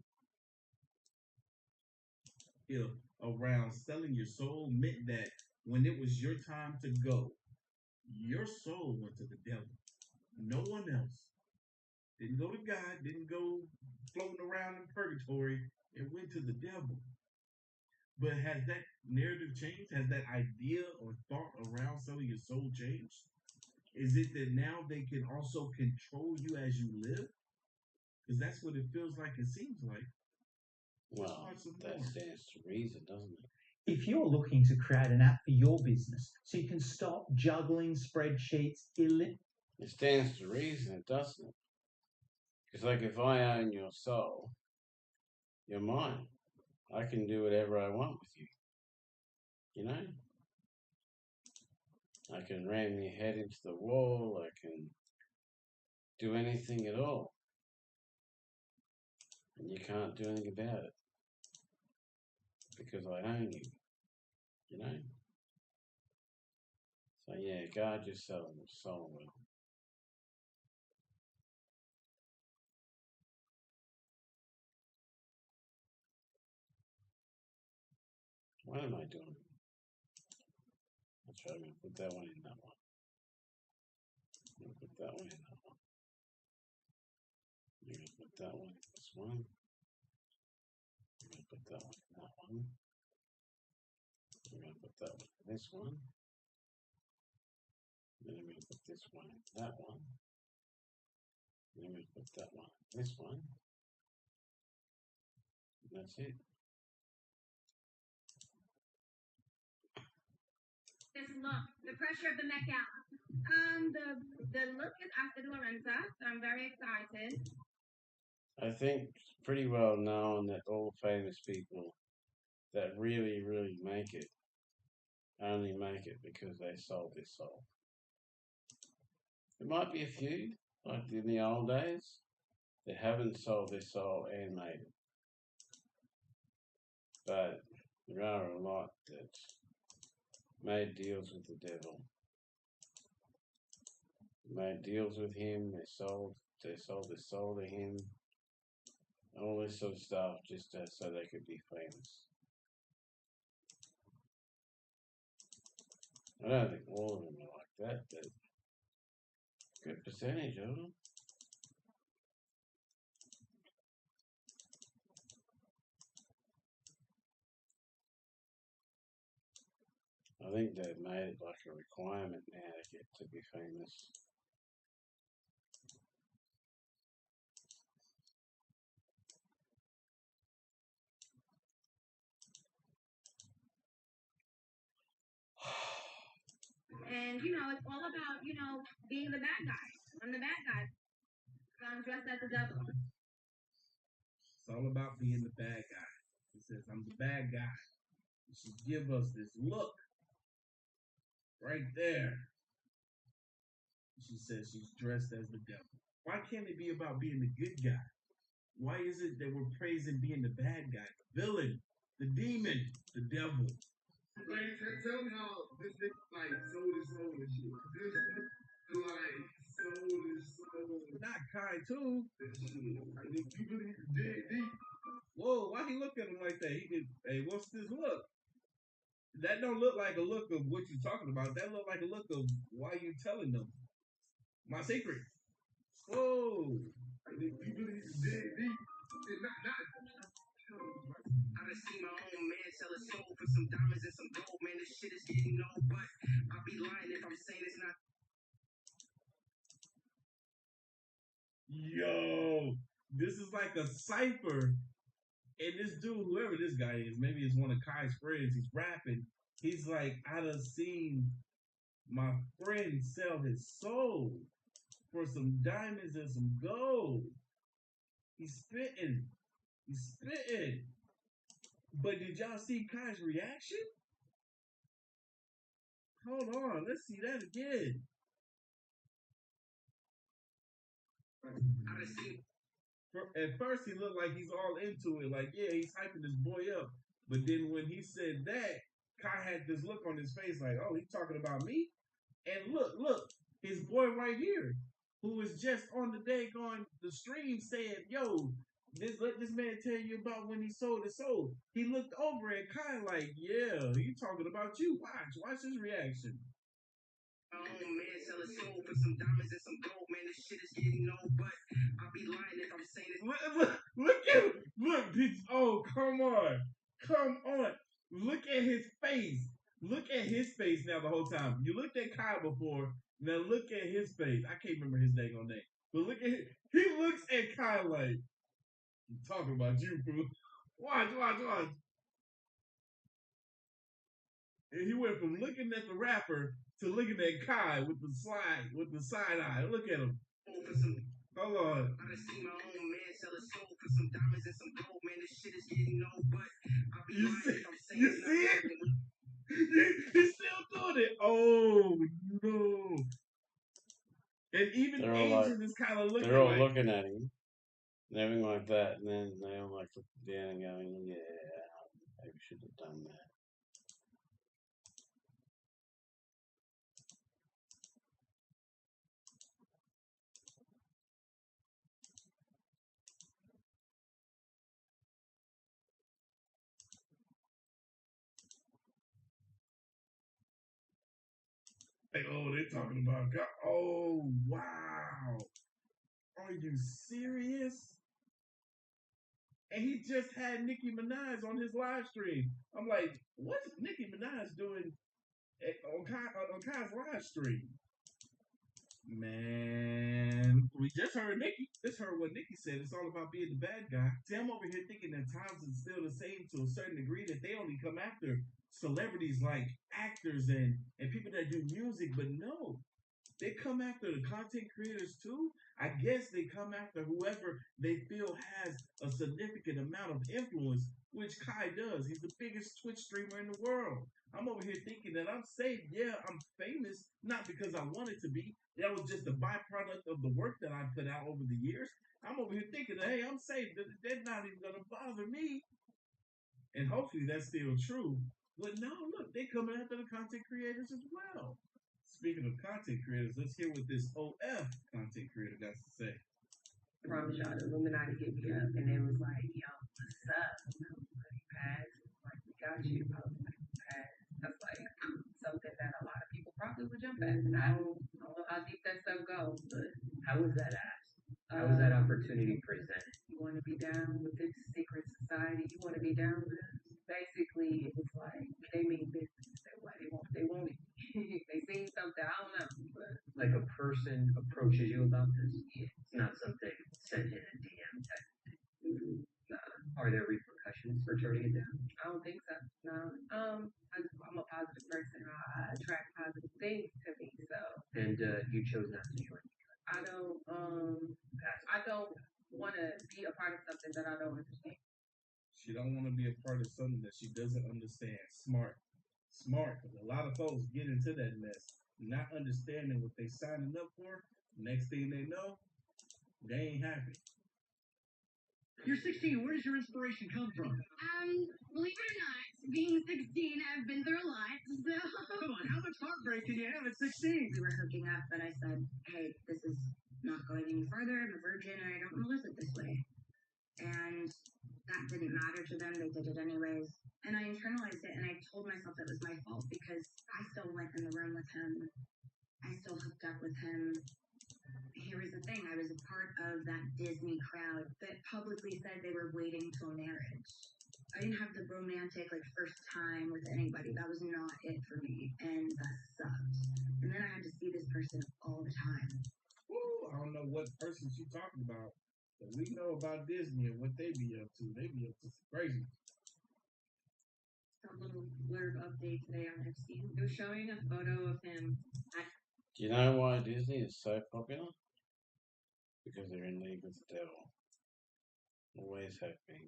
If around selling your soul meant that when it was your time to go, your soul went to the devil. No one else. Didn't go to God, didn't go floating around in purgatory. It went to the devil. But has that narrative changed? Has that idea or thought around selling your soul changed? Is it that now they can also control you as you live? Because that's what it feels like and seems like. Well, What's some that more? stands to reason, doesn't it? If you're looking to create an app for your business so you can stop juggling spreadsheets, It stands to reason, it doesn't it? Because, like, if I own your soul, you're mine. I can do whatever I want with you. You know? I can ram your head into the wall. I can do anything at all. And you can't do anything about it. Because I own you. You know? So, yeah, guard your soul well. What am I doing? I'll try to put that one in that one. I'm going to put that one in that one. I'm going to put that one in this one. I'm going to put that one in that one. I'm going to put that one in this one. Then I'm going to put this one in that one. Then I'm going to put that one in this one. And that's it. This look, the pressure of the Met Gala. The look is after Lorenza, so I'm very excited. I think it's pretty well known that all famous people that really, really make it only make it because they sold their soul. There might be a few, like in the old days, that haven't sold their soul and made it. But there are a lot that made deals with the devil. Made deals with him, they sold their soul to him, all this sort of stuff just so they could be famous. I don't think all of them are like that, but good percentage of them. I think they've made it like a requirement now to get to be famous. And it's all about, being the bad guy. I'm the bad guy. So I'm dressed as the devil. It's all about being the bad guy. He says, I'm the bad guy. She give us this look right there. She says she's dressed as the devil. Why can't it be about being the good guy? Why is it that we're praising being the bad guy, the villain, the demon, the devil? Like, tell me how this nigga like sold his soul and shit. This nigga like sold his soul. Not kind too. And shit. Like, you really dig deep. Whoa, why he look at him like that? He did. Hey, what's this look? That don't look like a look of what you're talking about. That look like a look of why you telling them my secret. Whoa. Like, you really dig deep. It's not. I done seen my own man sell his soul for some diamonds and some gold. Man, this shit is getting old, but I'll be lying if I'm saying it's not. Yo, this is like a cipher. And this dude, whoever this guy is, maybe it's one of Kai's friends, he's rapping. He's like, I done seen my friend sell his soul for some diamonds and some gold. He's spitting. He's spitting. But did y'all see Kai's reaction? Hold on, let's see that again. At first, he looked like he's all into it. Like, yeah, he's hyping this boy up. But then when he said that, Kai had this look on his face like, oh, he's talking about me? And look. his boy right here, who was just on the day on the stream, said, "Yo, let this man tell you about when he sold his soul." He looked over at Kai like, "Yeah, he talking about you. Watch his reaction." My own man sell his soul for some diamonds and some gold, man. This shit is getting old, but I'll be lying if I'm saying it. Oh, come on. Look at his face. Look at his face now the whole time. You looked at Kyle before. Now look at his face. I can't remember his dang on name. But look at him. He looks at Kyle like, I'm talking about you, fool. Watch. And he went from looking at the rapper to looking at Kai with the side eye. Look at him. Hold on. I done seen my own man sell his soul for some diamonds and some gold, man. This shit is getting old, but I'll be lying if I'm saying You see it? He's still doing it. Oh no! And even They're all Asian like, is kind of looking they're all like. looking at him, and everything like that, and then they all like look down and going, "Yeah, maybe should have done that." Like, oh, they're talking about God. Oh wow! Are you serious? And he just had Nicki Minaj on his live stream. I'm like, what's Nicki Minaj doing on Kai's live stream? Man, we just heard Nicki. Just heard what Nicki said. It's all about being the bad guy. See, I'm over here thinking that times is still the same to a certain degree, that they only come after celebrities like actors and people that do music, but no. They come after the content creators too. I guess they come after whoever they feel has a significant amount of influence, which Kai does. He's the biggest Twitch streamer in the world. I'm over here thinking that I'm safe. Yeah, I'm famous, not because I wanted to be. That was just a byproduct of the work that I put out over the years. I'm over here thinking, hey, I'm safe. They're not even gonna bother me. And hopefully that's still true. But no, look, they're coming after the content creators as well. Speaking of content creators, let's hear what this OF content creator got to say. I promise y'all, the Illuminati hit me up and it was like, yo, what's up? Pass. Like, we got you. I was like, pass. That's like something that a lot of people probably would jump at. And I don't know how deep that stuff goes, but how was that asked? How was that opportunity presented? You want to be down with this secret society? You want to be down with us? Basically, it was like they mean business. They want it. They seen something. I don't know. But like a person approaches you about this? Yeah. It's not something sent in a DM type thing. Nah. Are there repercussions for turning it down? I don't think so. No. I'm a positive person. I attract positive things to me. So. And you chose not to join. I don't want to be a part of something that I don't understand. She don't want to be a part of something that she doesn't understand. Smart. Because a lot of folks get into that mess, not understanding what they signing up for. Next thing they know, they ain't happy. You're 16. Where does your inspiration come from? Believe it or not, being 16, I've been through a lot. So Come on, how much heartbreak can you have at 16? We were hooking up, but I said, hey, this is not going any further. I'm a virgin and I don't want to lose it this way. And that didn't matter to them. They did it anyways. And I internalized it and I told myself it was my fault because I still went in the room with him. I still hooked up with him. Here was the thing. I was a part of that Disney crowd that publicly said they were waiting till marriage. I didn't have the romantic, first time with anybody. That was not it for me. And that sucked. And then I had to see this person all the time. Woo, I don't know what person she's talking about. But we know about Disney and what they be up to. They be up to some crazy. A little blurb update today on Epstein. It was showing a photo of him at... Do you know why Disney is so popular? Because they're in league with the devil. Always have been.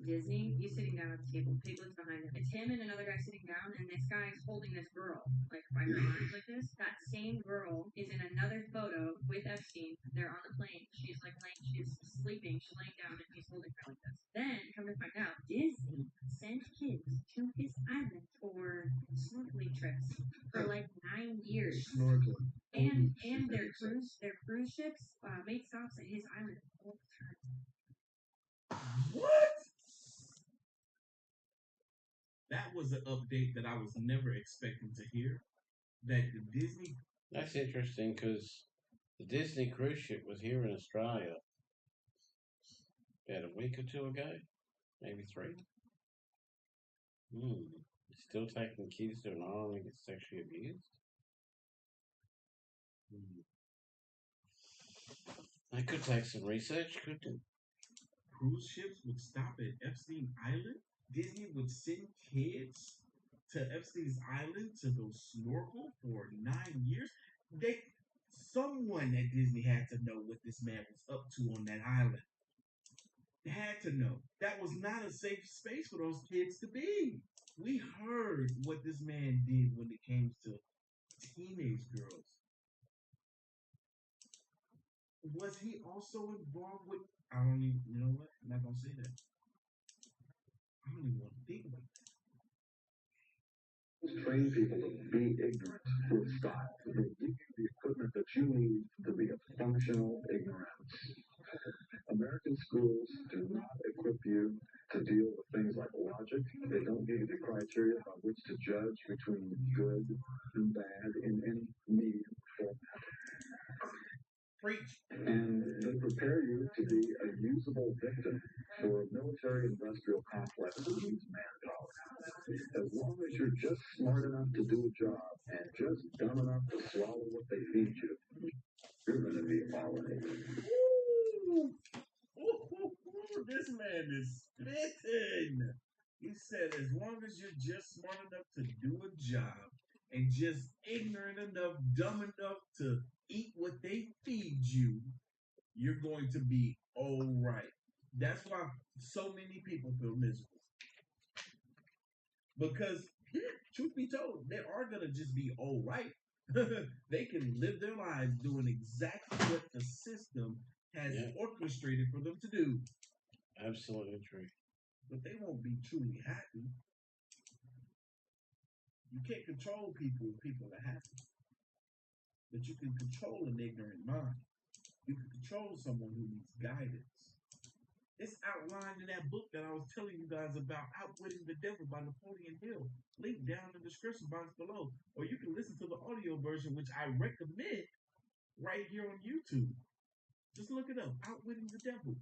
Disney, he's sitting down at the table, Piglet's behind him. It's him and another guy sitting down, and this guy's holding this girl, like by her arms like this. That same girl is in another photo with Epstein. They're on the plane. She's she's sleeping, she's laying down, and he's holding her like this. Then, come to find out, Disney sent kids to his island for snorkeling trips for like 9 years. Snorkeling. And their cruise ships made stops at his island all the time. What? That was an update that I was never expecting to hear. That the Disney. That's interesting because the Disney cruise ship was here in Australia about a week or two ago, maybe 3. It's still taking kids to an island and get sexually abused. They could take some research, couldn't it? Cruise ships would stop at Epstein Island. Disney would send kids to Epstein's Island to go snorkel for 9 years. Someone at Disney had to know what this man was up to on that island. They had to know. That was not a safe space for those kids to be. We heard what this man did when it came to teenage girls. Was he also involved with? I don't even. You know what? I'm not gonna say that. I don't even want to think about that. Train people to be ignorant with style. They give you the equipment that you need to be a functional ignorance. American schools do not equip you to deal with things like logic. They don't give you the criteria by which to judge between good and bad in any medium format. Preach. And they prepare you to be a usable victim for a military-industrial complex that needs manpower. As long as you're just smart enough to do a job and just dumb enough to swallow what they feed you, you're going to be pollinated. This man is spitting. He said, as long as you're just smart enough to do a job and just ignorant enough, dumb enough to eat what they feed you, you're going to be all right. That's why so many people feel miserable. Because, truth be told, they are going to just be all right. They can live their lives doing exactly what the system has orchestrated for them to do. Absolutely true. But they won't be truly happy. You can't control people if people are happy. But you can control an ignorant mind. You can control someone who needs guidance. It's outlined in that book that I was telling you guys about, Outwitting the Devil by Napoleon Hill. Link down in the description box below. Or you can listen to the audio version, which I recommend right here on YouTube. Just look it up, Outwitting the Devil.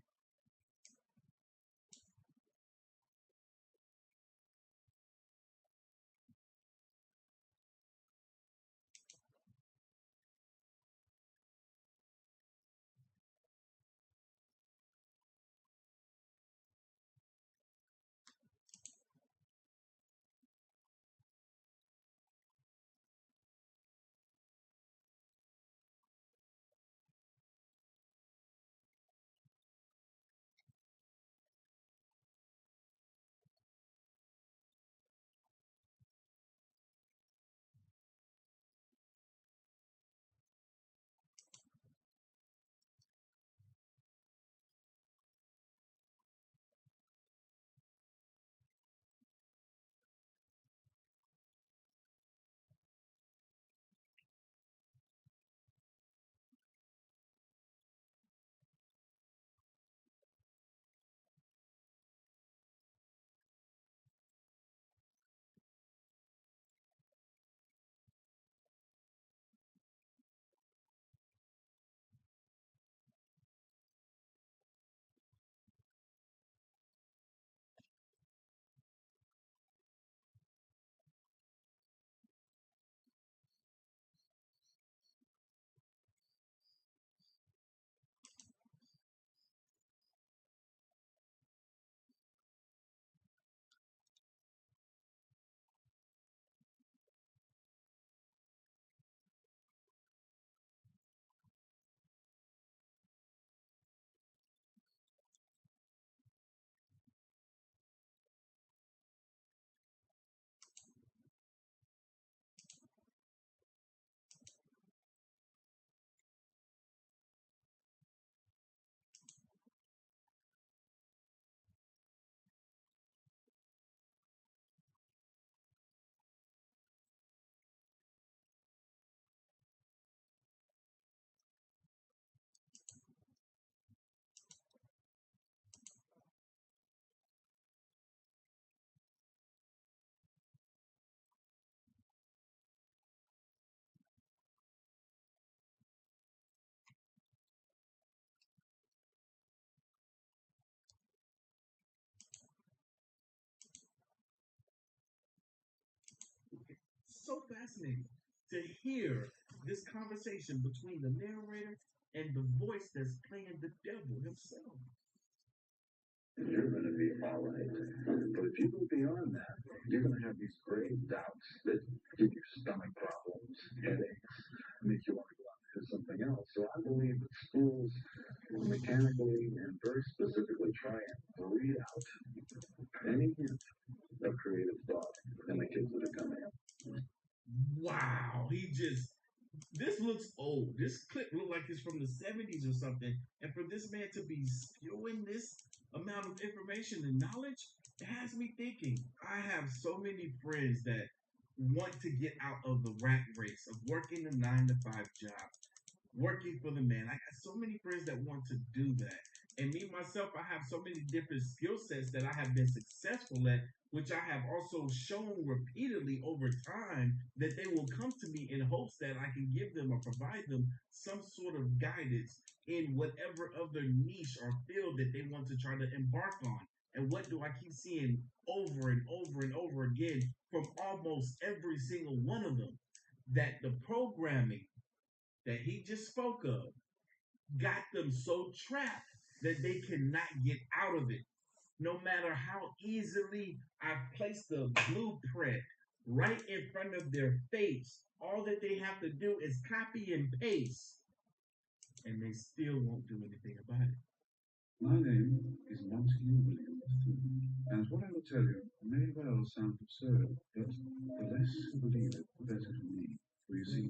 so fascinating to hear this conversation between the narrator and the voice that's playing the devil himself. You're going to be all right. But if you go beyond that, you're going to have these grave doubts that give you stomach problems, headaches, make you want to go out and do something else. So I believe that schools mechanically and very specifically try and weed out any hint of creative thought in the kids that are coming up. Wow, this looks old. This clip looked like it's from the 70s or something. And for this man to be spewing this amount of information and knowledge, it has me thinking. I have so many friends that want to get out of the rat race of working a 9 to 5 job, working for the man. I got so many friends that want to do that. And me, myself, I have so many different skill sets that I have been successful at, which I have also shown repeatedly over time that they will come to me in hopes that I can give them or provide them some sort of guidance in whatever other niche or field that they want to try to embark on. And what do I keep seeing over and over and over again from almost every single one of them? That the programming that he just spoke of got them so trapped that they cannot get out of it. No matter how easily I've placed the blueprint right in front of their face, all that they have to do is copy and paste, and they still won't do anything about it. My name is Monty Williams, and what I will tell you may well sound absurd, but the less you believe it, the better for me. For you see,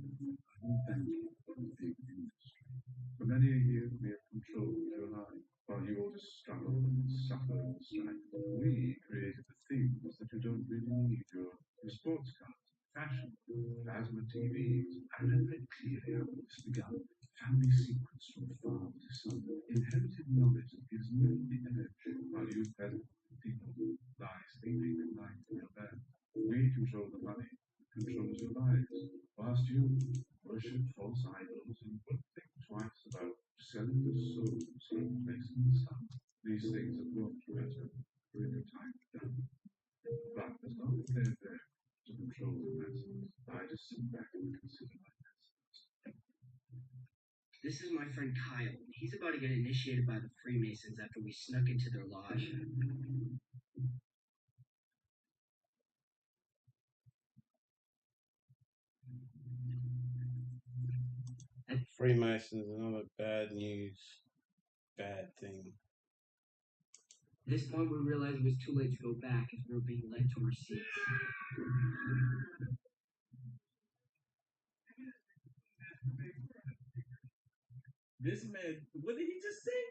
I'm banking from the big industry. For many a year, we have controlled your life, while you all just struggle and suffer and strive. We created the things that you don't really need, your sports cars, fashion, plasma TVs, and then very clearly how it's begun. Family secrets from father to son, inherited knowledge that gives you the edge, while you peasant people lie sleeping at night in your bed. We control the money, controls your lives, whilst you worship false idols and wouldn't think twice about selling your souls for a place in the sun. These things have worked better during your time done. But as long as they're there to control the masses, I just sit back and consider my masses. This is my friend Kyle. He's about to get initiated by the Freemasons after we snuck into their lodge. Freemasons, another bad news, bad thing. At this point, we realized it was too late to go back as we were being led to our seats. This man, what did he just say?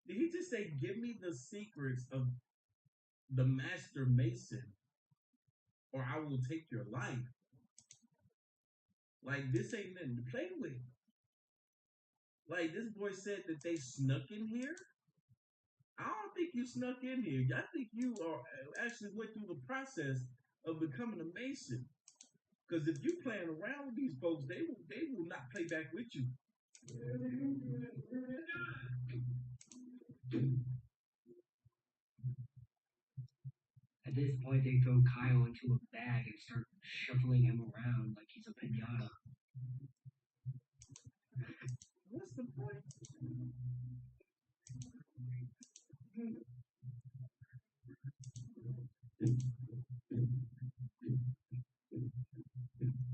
Did he just say, give me the secrets of the Master Mason, or I will take your life? Like, this ain't nothing to play with. Like, this boy said that they snuck in here. I don't think you snuck in here. I think you are actually went through the process of becoming a Mason. Because if you playing around with these folks, they will not play back with you. At this point, they throw Kyle into a bag and start shuffling him around like he's a pinata. What's the point?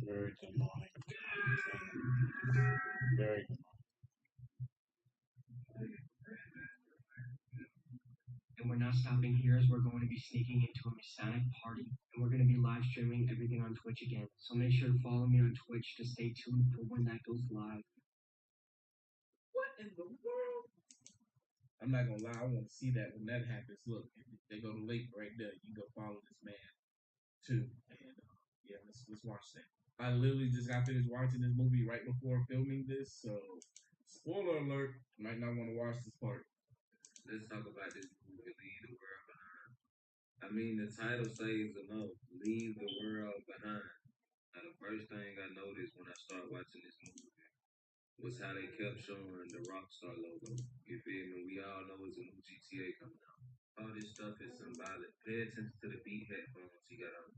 Very demonic. Very demonic. And we're not stopping here as we're going to be sneaking into a Masonic party. And we're going to be live streaming everything on Twitch again. So make sure to follow me on Twitch to stay tuned for when that goes live. What in the world? I'm not gonna lie, I want to see that when that happens. Look, if they go to link right there, you can go follow this man too. And yeah, let's watch that. I literally just got finished watching this movie right before filming this, so spoiler alert, might not want to watch this part. Let's talk about this movie, Leave the World Behind. I mean, the title says enough. Leave the world behind. Now, the first thing I noticed when I started watching this movie was how they kept showing the Rockstar logo. You feel me? We all know it's a new GTA coming out. All this stuff is symbolic. Pay attention to the beat headphones he got on.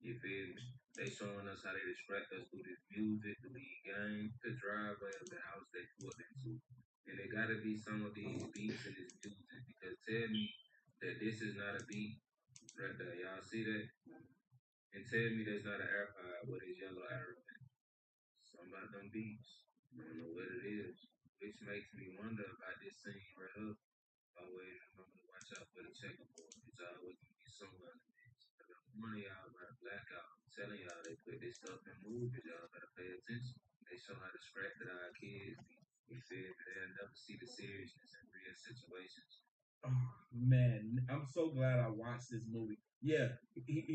You feel me? They showing us how they distract us through this music, through these games, the driveway of the house they pull into. And it gotta be some of these beats in this music because tell me that this is not a beat right there. Y'all see that? And tell me there's not an AirPod with his yellow arrow. Some about them beats. I don't know what it is. Which makes me wonder about this scene right here. Always remember to watch out for the checkerboard. It's always gonna be somewhere in the mix. But one of y'all got blackout. I'm telling y'all they put this stuff in movies. Y'all better pay attention. They show how distracted our kids be. You feel me? They'll never see the seriousness in real situations. Oh, man, I'm so glad I watched this movie. Yeah,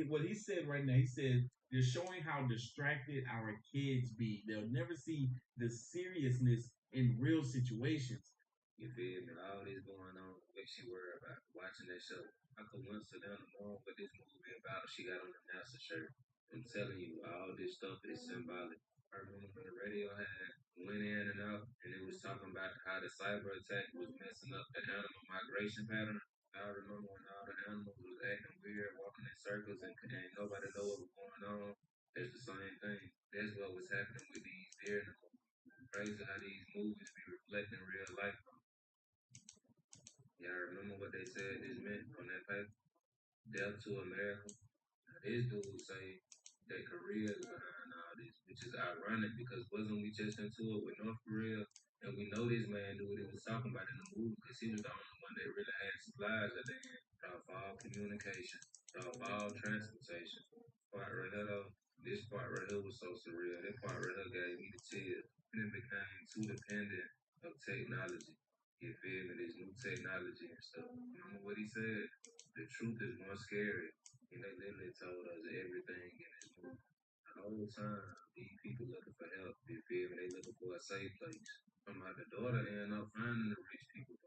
what he said right now, he said they're showing how distracted our kids be. They'll never see the seriousness in real situations. You feel me? All this going on, what she worried about watching that show. I could once sit down tomorrow what this movie about. She got on a NASA shirt. I'm telling you, all this stuff is symbolic. I remember when the radio had went in and out, and it was talking about how the cyber attack was messing up the animal migration pattern. I remember when all the animals was acting weird, walking in circles, and nobody know what was going on. It's the same thing. That's what was happening with these deer in the movie. Crazy how these movies be reflecting real life. Y'all remember what they said this meant on that paper? Death to America. Now, this dude say that Korea is behind all this, which is ironic because wasn't we just into it with North Korea? And we know this man knew what he was talking about in the movie because he was the only one that really had supplies at the end. Off all communication, off all transportation. Part right here though, this part right here was so surreal. That part right here gave me the chills. And it became too dependent of technology. You feel me? This new technology and stuff. Remember what he said? The truth is more scary. And they literally told us everything in this movie. The whole time, these people looking for help. You feel me? They looking for a safe place. I'm like the daughter end up finding the rich people.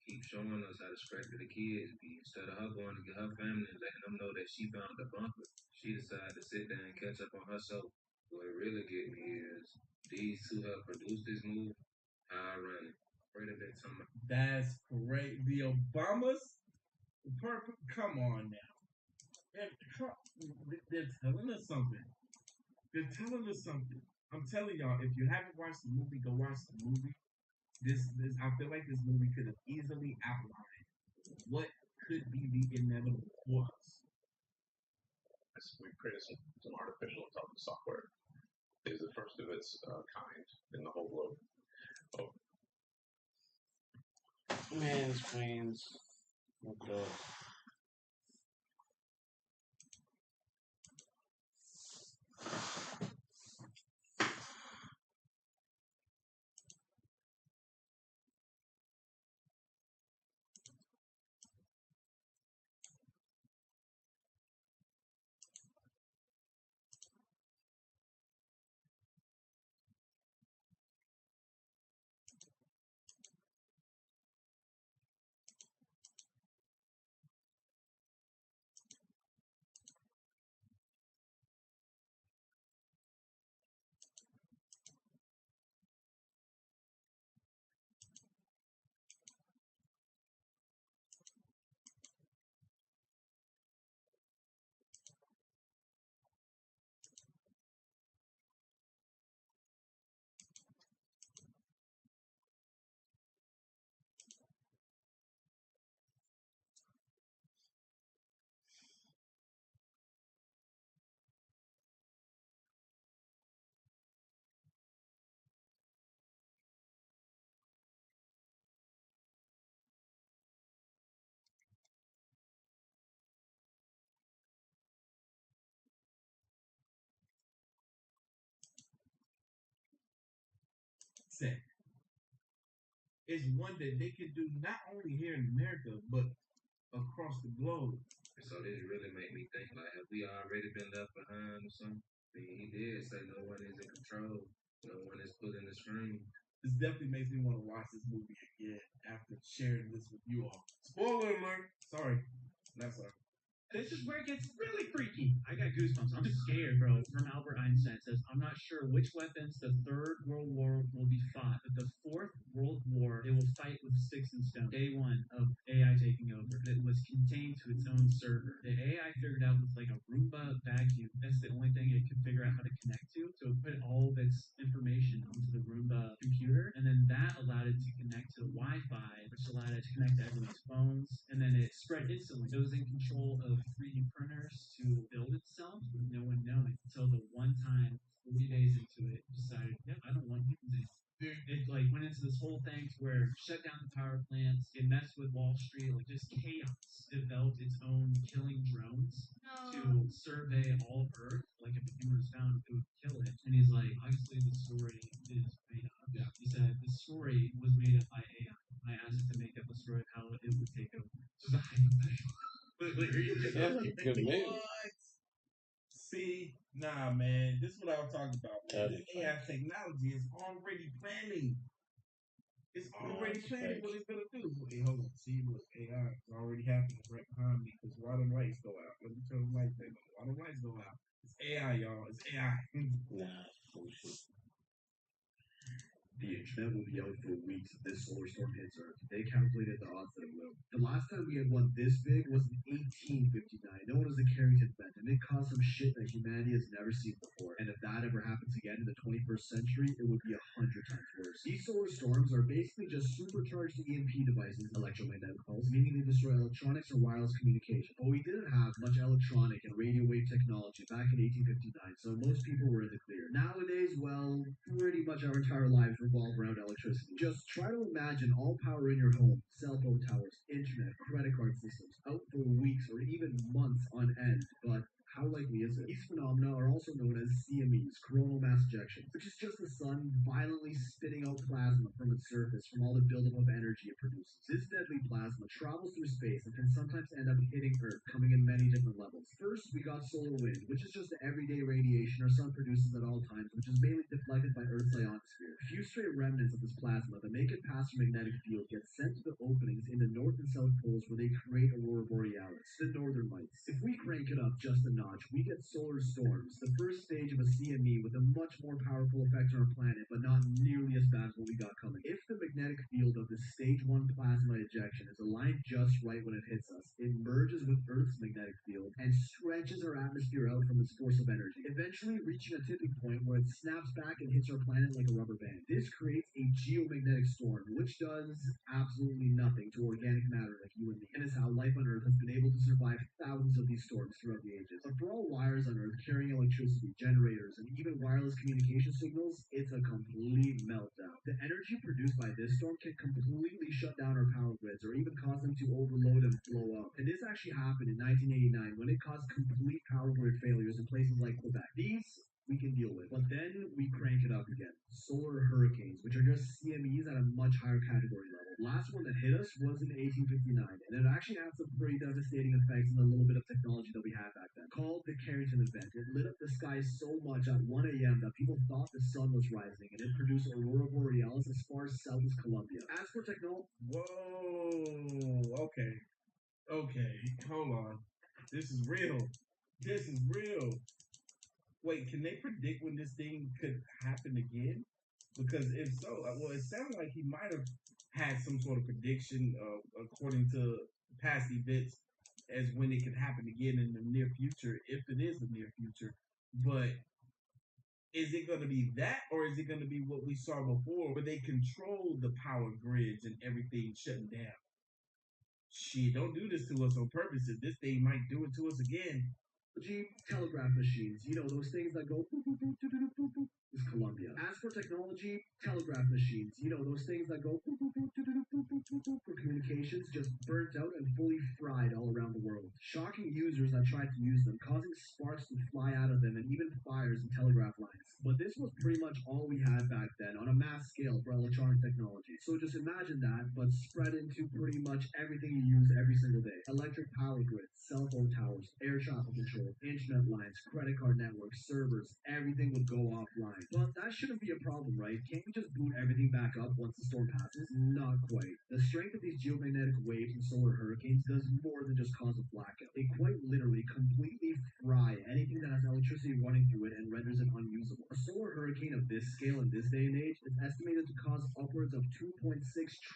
Keep showing us how distracted the kids be. Instead of her going to get her family and letting them know that she found the bunker, she decided to sit there and catch up on herself. What really get me is these two have produced this movie. How ironic. That's great. The Obamas, come on now. They're telling us something. They're telling us something. I'm telling y'all, if you haven't watched the movie, go watch the movie. I feel like this movie could have easily outlined what could be the inevitable for us. We created some artificial intelligence software. It is the first of its kind in the whole globe. Man's queens. Oh God. Is one that they can do not only here in America but across the globe. So this really made me think like, have we already been left behind or something? I mean, he did say no one is in control, no one is pulling the strings. This definitely makes me want to watch this movie again after sharing this with you all. Spoiler alert! Sorry, not sorry. This is where it gets really freaky. I got goosebumps. I'm scared, bro. From Albert Einstein says, I'm not sure which weapons the Third World War will be fought, but the Fourth World War war, it will fight with sticks and stones. Day one of AI taking over. It was contained to its own server. The AI figured out with like a Roomba vacuum. That's the only thing it could figure out how to connect to. So it put all of its information onto the Roomba computer, and then that allowed it to connect to the Wi-Fi, which allowed it to connect to everyone's phones, and then it spread instantly. It was in control of 3D printers to build itself with no one knowing until the one time 40 days into it, decided, yeah, I don't want humans anymore. It like went into this whole thing to where it shut down the power plants, it messed with Wall Street, like just chaos. Developed its own killing drones to survey all of Earth. Like if a human was found, it would kill it. And he's like, obviously the story is made up. Yeah. He said the story was made up by AI. I asked it to make up a story of how it would take over. So the hypothetical. That's a good move. What? See, nah, man. This is what I was talking about, man. This AI technology is already planning. It's already planning what it's gonna do. Hey, hold on. See, look, AI is already happening right behind me. Because why the lights go out? Let me turn the lights back on. Why the lights go out? It's AI, y'all. It's AI. Nah, bullshit. The internet will be out for weeks if this solar storm hits Earth. They calculated the odds that it will. The last time we had one this big was in 1859, known as the Carrington event, and it caused some shit that humanity has never seen before. And if that ever happens again in the 21st century, it would be 100 times worse. These solar storms are basically just supercharged EMP devices, electromagnetic pulse, meaning they destroy electronics or wireless communication. But we didn't have much electronic and radio wave technology back in 1859, so most people were in the clear. Nowadays, well, pretty much our entire lives revolve around electricity. Just try to imagine all power in your home, cell phone towers, internet, credit card systems, out for weeks or even months on end, but how likely is it? These phenomena are also known as CMEs, coronal mass ejections, which is just the sun violently spitting out plasma from its surface from all the buildup of energy it produces. This deadly plasma travels through space and can sometimes end up hitting Earth, coming in many different levels. First, we got solar wind, which is just the everyday radiation our sun produces at all times, which is mainly deflected by Earth's ionosphere. A few stray remnants of this plasma that make it past the magnetic field get sent to the openings in the north and south poles where they create aurora borealis, the northern lights. If we crank it up just a notch, we get solar storms, the first stage of a CME with a much more powerful effect on our planet, but not nearly as bad as what we got coming. If the magnetic field of this stage 1 plasma ejection is aligned just right when it hits us, it merges with Earth's magnetic field and stretches our atmosphere out from its force of energy, eventually reaching a tipping point where it snaps back and hits our planet like a rubber band. This creates a geomagnetic storm, which does absolutely nothing to organic matter like you and me, and is how life on Earth has been able to survive thousands of these storms throughout the ages. But for all wires on Earth carrying electricity, generators, and even wireless communication signals, it's a complete meltdown. The energy produced by this storm can completely shut down our power grids or even cause them to overload and blow up. And this actually happened in 1989 when it caused complete power grid failures in places like Quebec. These we can deal with. But then we crank it up again. Solar hurricanes, which are just CMEs at a much higher category level. Last one that hit us was in 1859, and it actually had some pretty devastating effects in the little bit of technology that we had back then. Called the Carrington event. It lit up the sky so much at 1 a.m. that people thought the sun was rising, and it produced aurora borealis as far south as Colombia. As for technology... Whoa, okay. Okay, hold on. This is real. This is real. Wait, can they predict when this thing could happen again? Because if so, well, it sounds like he might have had some sort of prediction according to past events as when it could happen again in the near future, if it is the near future. But is it going to be that, or is it going to be what we saw before, where they control the power grids and everything shutting down? Shit, don't do this to us on purpose. If this thing might do it to us again. Telegraph machines, you know, those things that go is Colombia. As for technology, telegraph machines, you know, those things that go for communications just burnt out and fully fried all around the world. Shocking users that tried to use them, causing sparks to fly out of them and even fires in telegraph lines. But this was pretty much all we had back then on a mass scale for electronic technology. So just imagine that, but spread into pretty much everything you use every single day. Electric power grids, cell phone towers, air traffic control, internet lines, credit card networks, servers, everything would go offline. But that shouldn't be a problem, right? Can't we just boot everything back up once the storm passes? Not quite. The The strength of these geomagnetic waves and solar hurricanes does more than just cause a blackout. They quite literally completely fry anything that has electricity running through it and renders it unusable. A solar hurricane of this scale in this day and age is estimated to cause upwards of $2.6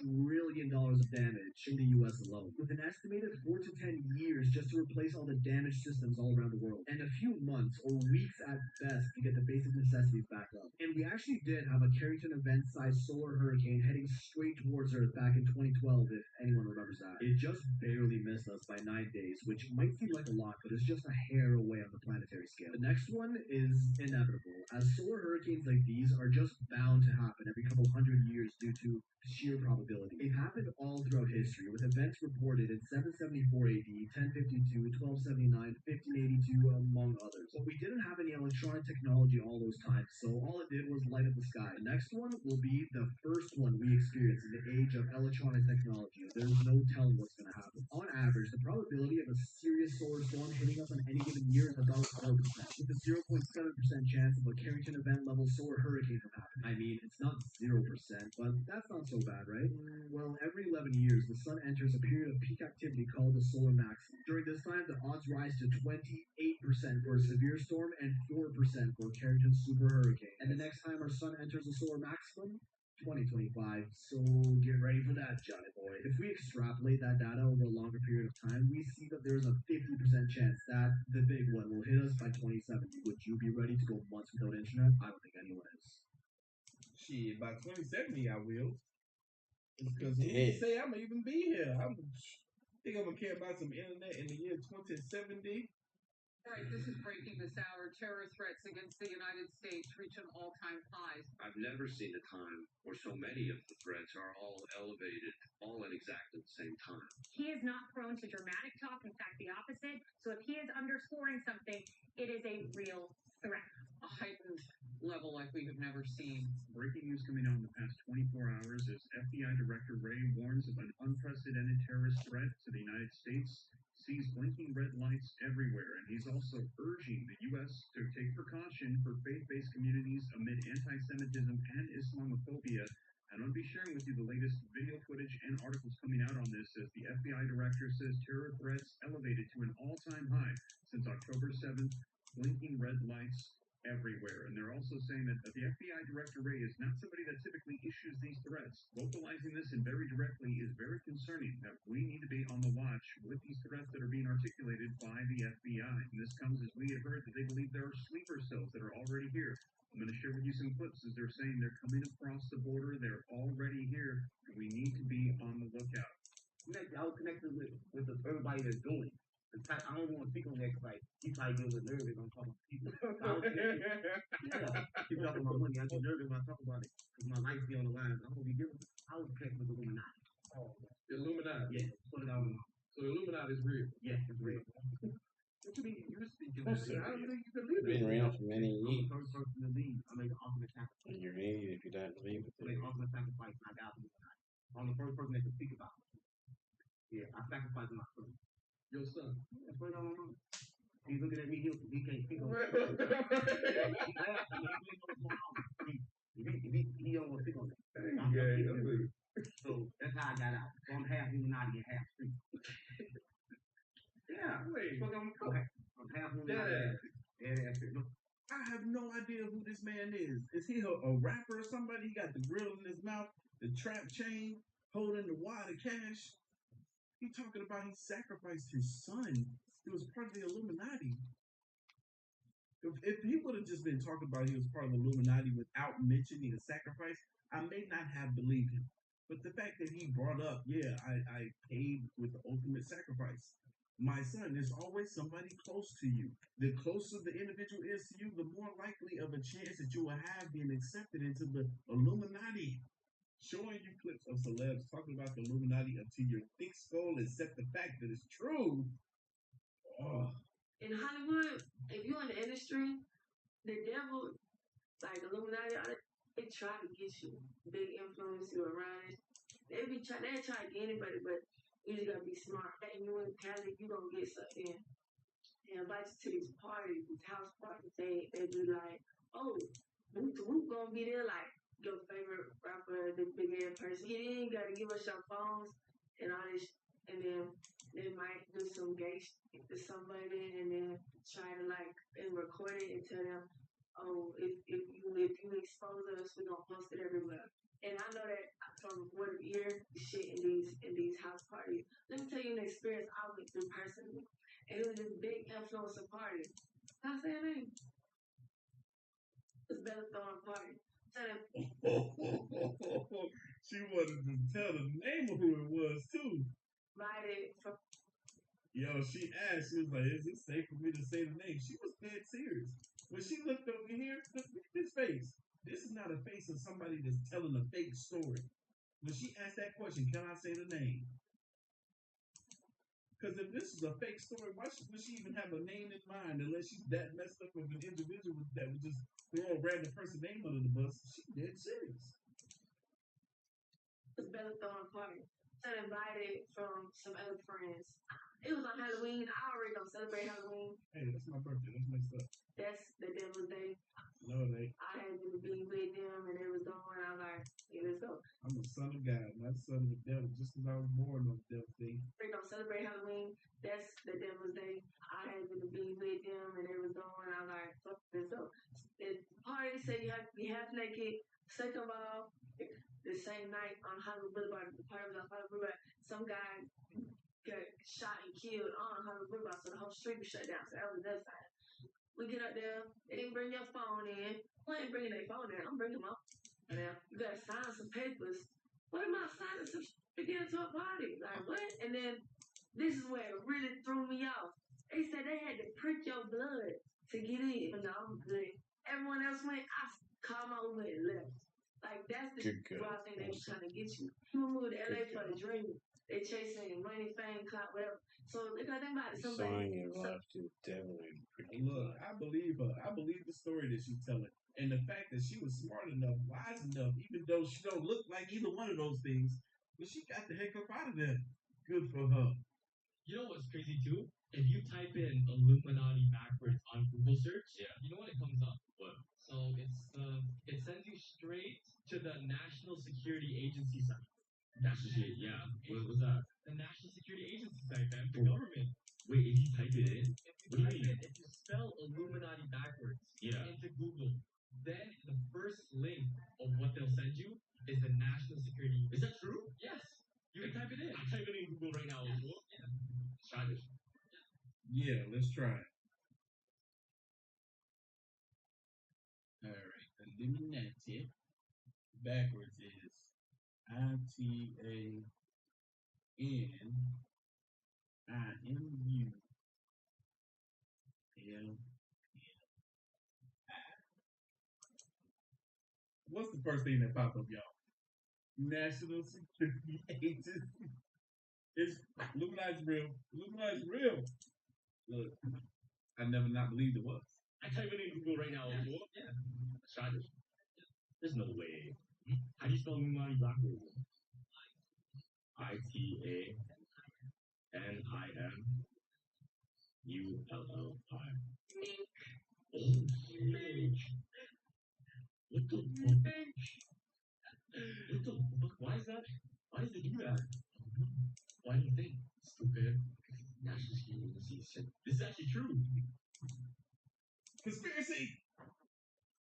trillion of damage in the US alone, with an estimated 4 to 10 years just to replace all the damaged systems all around the world, and a few months or weeks at best to get the basic necessities back up. And we actually did have a Carrington event-sized solar hurricane heading straight towards Earth back in 2012, if anyone remembers that. It just barely missed us by 9 days, which might seem like a lot, but it's just a hair away on the planetary scale. The next one is inevitable, as solar hurricanes like these are just bound to happen every couple hundred years due to sheer probability. They've happened all throughout history, with events reported in 774 AD, 1052, 1279, 1582, among others. But we didn't have any electronic technology all those times, so all it did was light up the sky. The next one will be the first one we experience in the age of electronic technology. There's no telling what's going to happen. On average, the probability of a serious solar storm hitting us on any given year is about 4%, with a 0.7% chance of a Carrington event level solar hurricane from happening. I mean, it's not 0%, but that's not so bad, right? Well, every 11 years, the sun enters a period of peak activity called the solar maximum. During this time, the odds rise to 28% for a severe storm and 4% for a Carrington super hurricane. And the next time our sun enters the solar maximum, 2025. So get ready for that, Johnny boy. If we extrapolate that data over a longer period of time, we see that there's a 50% chance that the big one will hit us by 2070. Would you be ready to go months without internet? I don't think anyone is. Shit, by 2070 I will. Because who can say I'm gonna even be here? Think I'm gonna care about some internet in the year 2070? All right, this is breaking this hour. Terror threats against the United States reach an all-time high. I've never seen a time where so many of the threats are all elevated, all at exactly the same time. He is not prone to dramatic talk, in fact, the opposite. So if he is underscoring something, it is a real threat. A heightened level like we have never seen. Breaking news coming out in the past 24 hours as FBI Director Wray warns of an unprecedented terrorist threat to the United States, sees blinking red lights everywhere, and he's also urging the U.S. to take precaution for faith-based communities amid anti-Semitism and Islamophobia. And I'll be sharing with you the latest video footage and articles coming out on this, as the FBI director says terror threats elevated to an all-time high since October 7th, blinking red lights everywhere. And they're also saying that the FBI Director Wray is not somebody that typically issues these threats. Vocalizing this and very directly is very concerning, that we need to be on the watch with these threats that are being articulated by the FBI. And this comes as we have heard that they believe there are sleeper cells that are already here. I'm going to share with you some clips as they're saying they're coming across the border, they're already here, and we need to be on the lookout. I was connected with everybody that's doing it. I don't want to speak on that because, like, he probably gets a nervous when I'm talking to people. People talking about money. I get nervous when I talk about it because my life be on the line. I was connected with the Illuminati. Oh, the Illuminati? Yeah, put it out. So the Illuminati is real? Yeah, it's real. What you mean? You speak of it. I don't think you can It's been around for many I'm years. the first person to leave. I made the ultimate sacrifice. And you're an idiot if you don't believe it. I made the ultimate sacrifice and I got the Illuminati. I'm the first person that can speak about it. Yeah, I sacrificed my son. Your son? That's what I don't know. He's looking at me, he can't speak on it. He don't want to speak on it. So that's how I got out. So I'm half Illuminati and half street. Yeah, I'm half Illuminati. I have no idea who this man is. Is he a rapper or somebody? He got the grill in his mouth, the trap chain, holding the wad of cash. He talking about he sacrificed his son. He was part of the Illuminati. If he would have just been talking about he was part of the Illuminati without mentioning the sacrifice, I may not have believed him. But the fact that he brought up, yeah, I paid with the ultimate sacrifice. My son, there's always somebody close to you. The closer the individual is to you, the more likely of a chance that you will have being accepted into the Illuminati. Showing you clips of celebs talking about the Illuminati until your thick skull accept the fact that it's true. Oh. In Hollywood, if you're in the industry, the devil, like Illuminati, they try to get you, big influence you around it. They try to get anybody, but you just gotta be smart. And you in Cali, you gonna get sucked in. They invite you to these parties, these house parties. They be like, oh, Whoop gonna be there like your favorite rapper, the big ass person. You ain't gotta give us your phones and all this, and then they might do some gay shit to somebody, and then try to like and record it and tell them, oh, if you expose us, we gonna post it everywhere. And I know that from what I've heard shit in these house parties. Let me tell you an experience I went through personally. And it was this big influencer party. Can I say her name? It's Bella Thorne party. Tell them, She wanted to tell the name of who it was too. invited from Yo, she asked, she was like, is it safe for me to say the name? She was dead serious. When she looked over here, look at this face. This is not a face of somebody that's telling a fake story. When she asked that question, can I say the name? Because if this is a fake story, why would she even have a name in mind unless she's that messed up of an individual that would just throw a random person name under the bus? She's dead serious. It's Bella Thorne party. So invited from some other friends. It was on Halloween. I already don't celebrate Halloween. Hey, that's my birthday. That's messed up. That's the devil's day. No, it ain't. I had to be with them and it was going. I was like, yeah, let's go. I'm a son of God, not son of the devil, just because I was born on the devil's day. We don't celebrate Halloween. That's the devil's day. I had to be with them and it was going. I was like, fuck this up. The party said you have to be half naked. Second of all, the same night on Hollywood Boulevard, the party was on Hollywood Boulevard. Some guy got shot and killed on Hollywood Boulevard, so the whole street was shut down. So that was that side. We get up there, they didn't bring your phone in. Well, I ain't bringing their phone in. I'm bringing them up. Now, you gotta sign some papers. What am I signing some shit to get into a party? Like, what? And then, this is where it really threw me off. They said they had to prick your blood to get in. But no, I'm good. Everyone else went, I called my Uber and left. Like, that's the Good girl. wild thing they was trying to get you. People moved to LA for the dream. They chasing money, fame, clout, whatever. So, they gotta think about it. Selling your life to the devil and freaking Look, I believe her. I believe the story that she's telling. And the fact that she was smart enough, wise enough, even though she don't look like either one of those things, but she got the heck up out of there. Good for her. You know what's crazy too? If you type in Illuminati backwards on Google search, you know what it comes up? What? So it sends you straight to the National Security Agency site. National Security, yeah. What was that? The National Security Agency site, man. The government. Wait, if you type it in, if you spell Illuminati backwards into Google, then the first link of what they'll send you is the National Security. Is that true? Yes. You can type it in. I'm typing it in Google right now. Yeah. Try this. Yeah, let's try it. All right. Illuminati backwards is ITANIMU. What's the first thing that popped up, y'all? National Security Agency. It's Illuminati's real. Illuminati's real. Look, I never not believed it was. I type it in Google right now. Yeah. Try this. There's no way. How do you spell Illuminati backwards? ITANIMULLI. Oh, snake. What the fuck? What the fuck? Why is that? Why does it do that? Why do you think? Stupid. National Security Agency said this is actually true. Conspiracy.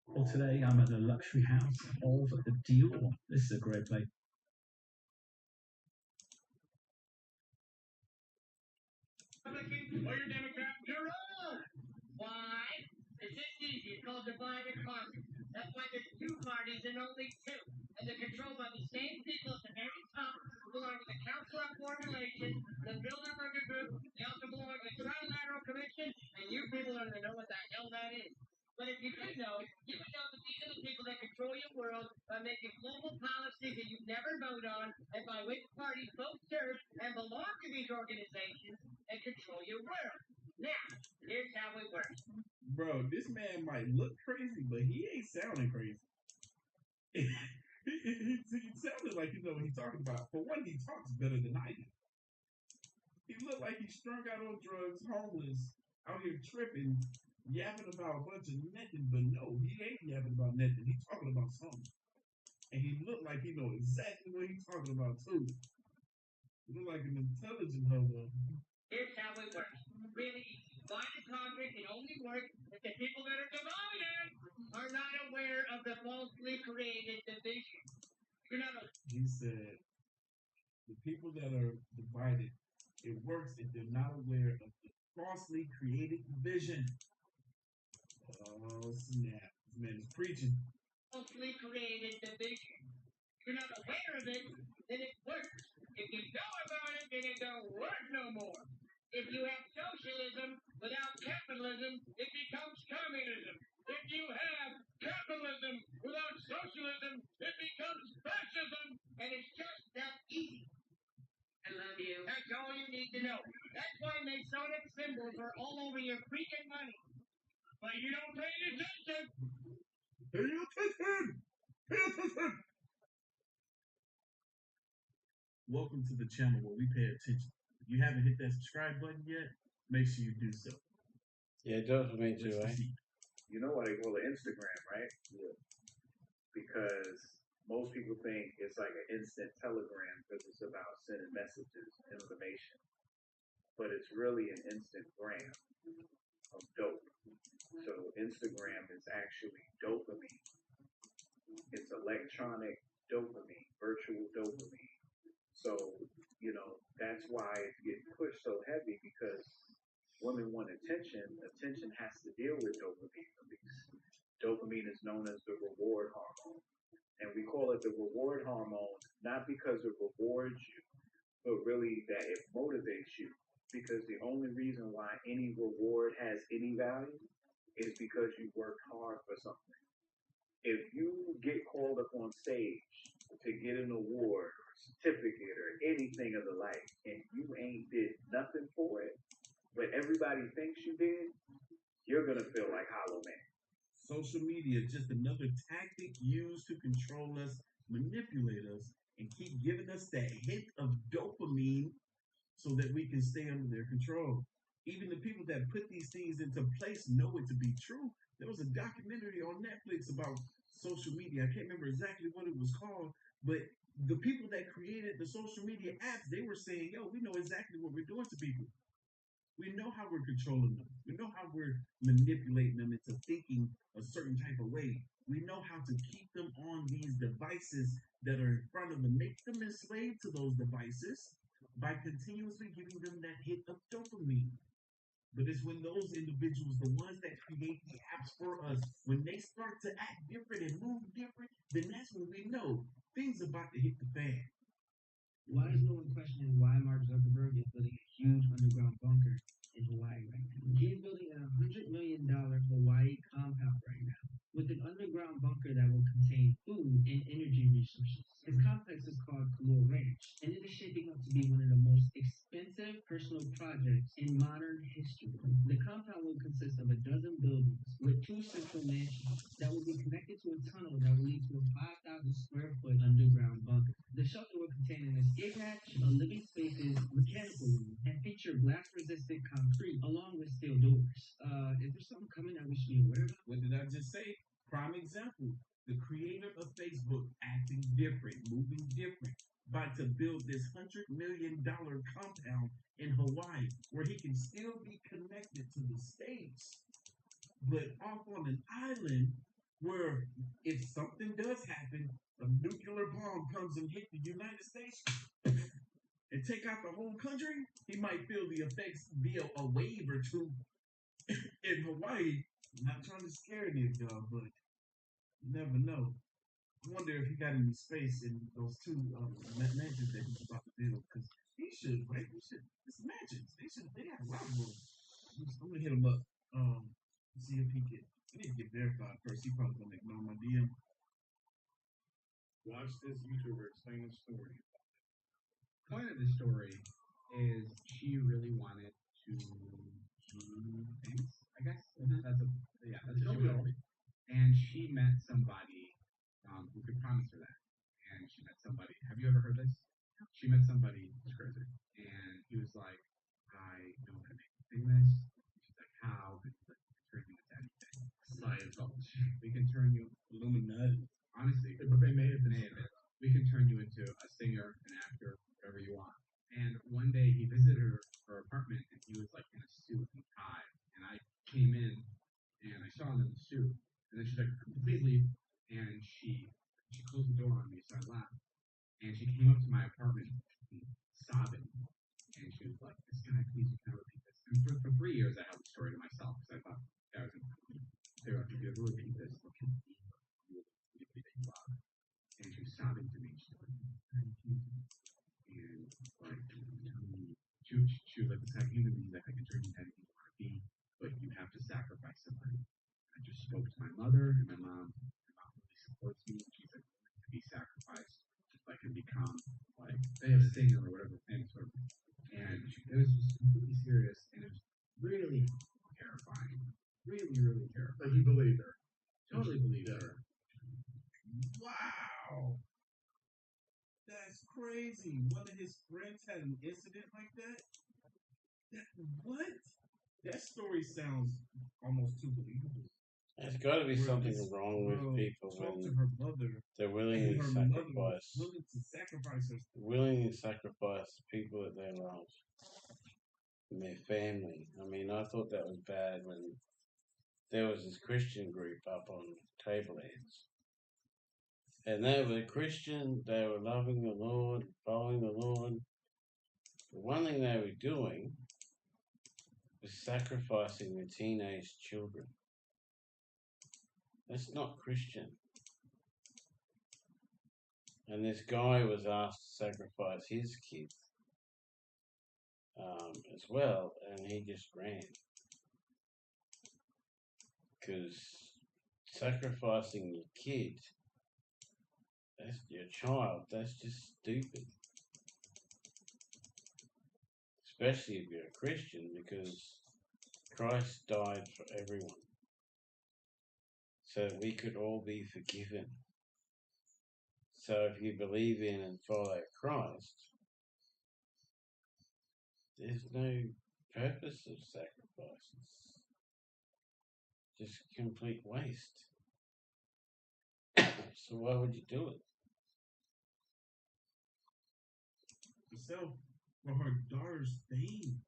Well, today I'm at the luxury house of the Dior. This is a great place. Or your Democrat, you're wrong. Why? It's just easy. It's called divided party. That's why there's two parties and only two. And they're controlled by the same people at the very top who belong to the Council on Foreign Relations, the Bilderberger Group, they also belong to the Trilateral Commission, and you people don't even know what the hell that is. But if you did know, you would know that these are the people that control your world by making global policies that you never vote on, and by which parties both serve and belong to these organizations and control your world. Now, here's how it works. Bro, this man might look crazy, but he ain't sounding crazy. he sounded like he know what he's talking about. For one, he talks better than I do. He looked like he's strung out on drugs, homeless, out here tripping, yapping about a bunch of nothing, but no, he ain't yapping about nothing. He's talking about something. and he looked like he know exactly what he's talking about too. He looked like an intelligent hobo. Here's how it works. Really easy. Divided Congress can only work if the people that are divided are not aware of the falsely created division. You're not a He said, the people that are divided, it works if they're not aware of the falsely created division. Oh, snap. This man is preaching. falsely created division. If you're not aware of it, then it works. If you know about it, then it don't work no more. If you have socialism without capitalism, it becomes communism. If you have capitalism without socialism, it becomes fascism. And it's just that easy. I love you. That's all you need to know. That's why Masonic symbols are all over your freaking money. But you don't pay attention. Pay attention! Pay attention! Welcome to the channel where we pay attention. If you haven't hit that subscribe button yet, make sure you do so. Yeah, do it for me too, eh? You know why they call it Instagram, right? Yeah. Because most people think it's like an instant telegram because it's about sending messages, information. But it's really an instant gram of dope. So Instagram is actually dopamine. It's electronic dopamine, virtual dopamine. So, you know, that's why it's getting pushed so heavy because women want attention. Attention has to deal with dopamine release. Dopamine is known as the reward hormone. And we call it the reward hormone not because it rewards you, but really that it motivates you. Because the only reason why any reward has any value is because you worked hard for something. If you get called up on stage to get an award or certificate or anything of the like, and you ain't did nothing for it, but everybody thinks you did, you're gonna feel like Hollow Man. Social media is just another tactic used to control us, manipulate us, and keep giving us that hit of dopamine so that we can stay under their control. Even the people that put these things into place know it to be true. There was a documentary on Netflix about social media. I can't remember exactly what it was called, but the people that created the social media apps, they were saying, yo, we know exactly what we're doing to people. We know how we're controlling them. We know how we're manipulating them into thinking a certain type of way. We know how to keep them on these devices that are in front of them, make them enslaved to those devices by continuously giving them that hit of dopamine. But it's when those individuals, the ones that create the apps for us, when they start to act different and move different, then that's when we know things are about to hit the fan. Why is no one questioning why Mark Zuckerberg is building a huge underground bunker in Hawaii right now? He's building a $100 million Hawaii compound right now with an underground bunker that will contain food and energy resources. His complex is called Kalua Ranch, and it is shaping up to be one of the most expensive personal projects in modern history. The compound will consist of a dozen buildings with 2 central mansions that will be connected to a tunnel that will lead to a 5,000 square foot underground bunker. The shelter will contain an escape hatch, a living spaces, mechanical room, and feature blast-resistant concrete along with steel doors. Is there something coming that we should be aware of? What did I just say? Prime example. The creator of Facebook acting different, moving different, about to build this $100 million compound in Hawaii where he can still be connected to the States, but off on an island where if something does happen, a nuclear bomb comes and hit the United States and take out the whole country, he might feel the effects via a wave or two in Hawaii. I'm not trying to scare any of y'all, but you never know. I wonder if he got any space in those 2 mansions that he's about to build, because he should, right? It's mansions. They got a lot of room. I'm gonna hit him up. See if he can. I need to get verified first. He probably gonna ignore my DM. Watch this YouTuber explain the story. Point of the story is she really wanted to be famous, I guess. That's a story. And she met somebody who could promise her that. And she met somebody. Have you ever heard this? She met somebody, it's crazy. And he was like, I know how to make you famous. She's like, how? And he's like, we can turn you into anything. Scientology. We can turn you Illuminati. Honestly, they made it. And one day he visited her apartment, and he was like in a suit and tie. And I came in, and I saw him in the suit. And then she's like, please leave. And she closed the door on me, so I left. And she came up to my apartment, sobbing. And she was like, this guy, please, you can repeat this. And for 3 years, I held the story to myself because I thought that was important. They were like, if you ever repeat this, what can be that you love? And she was sobbing to me. She's like, and like, she was like, this guy came to me, he's like, I can turn you into anything you want to be, but you have to sacrifice somebody. I just spoke to my mother, and my mom really supports me. She's like, to be sacrificed, if I can become like a singer or whatever, famous whatever. And it was just completely serious, and it was really terrifying. Really, really terrifying. But he believed her. Totally believed her. Wow. That's crazy. One of his friends had an incident like that? What? That story sounds almost too believable. There's got to be Where something this wrong with girl people talked to when her mother, they're willing and to her mother was sacrifice, willing to sacrifice her. willing to sacrifice people that they love and their family. I mean, I thought that was bad when there was this Christian group up on Tablelands. And they were Christian, they were loving the Lord, following the Lord. The one thing they were doing was sacrificing their teenage children. That's not Christian. And this guy was asked to sacrifice his kids as well, and he just ran. Because sacrificing your kid, that's your child, that's just stupid. Especially if you're a Christian, because Christ died for everyone. So we could all be forgiven. So if you believe in and follow Christ, there's no purpose of sacrifices. Just complete waste. So why would you do it? Herself for her daughter's fame.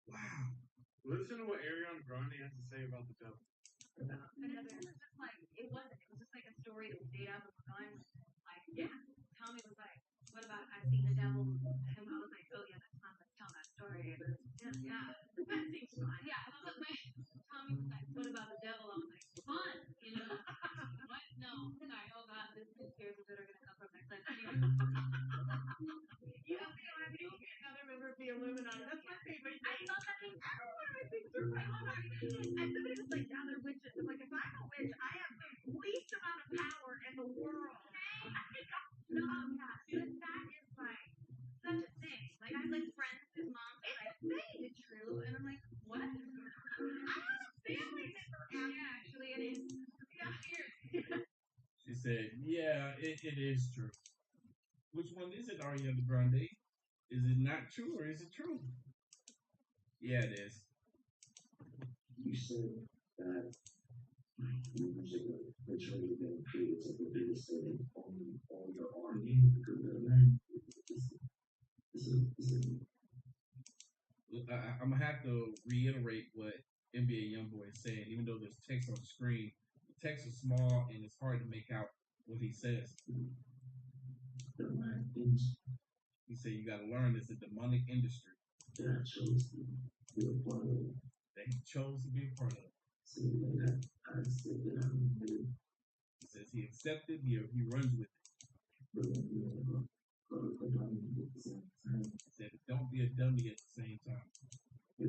Wow. Listen to what Ariana Grande has to say about the devil. It was just like it was just like a story that stayed up and was going. Like, yeah, Tommy was like, "What about I seen the devil?" And I was like, "Oh yeah, that's not tell that story." Yeah, that seems fun. Yeah, I was like, Tommy was like, "What about the devil?" I was like, "Fun, you know." What? No, sorry. Oh God, this conspiracies that are gonna come from next time. You know, I do get another member of the Illuminati. That's my favorite. I thought that in every one of my things are like, oh my God. And somebody was like, now they're witches. I'm like, if I'm a witch, I have the least amount of power in the world. No, yeah, because that is like such a thing. Like I have like friends whose moms are like, saying it's true, and I'm like, what? I have a family member. Yeah, actually, it is. Yeah, here. She said, yeah, it is true. Which one is it, Ariana Grande? Is it not true or is it true? Yeah, it is. You said that music literally been created to the biggest city on your army because of that. I'm gonna have to reiterate what NBA YoungBoy is saying, even though there's text on the screen. The text is small and it's hard to make out what he says. He said you gotta learn it's a demonic industry that chose to be a part of. That he chose to be a part of. He says he accepted, he runs with it. He said don't be a dummy at the same time. He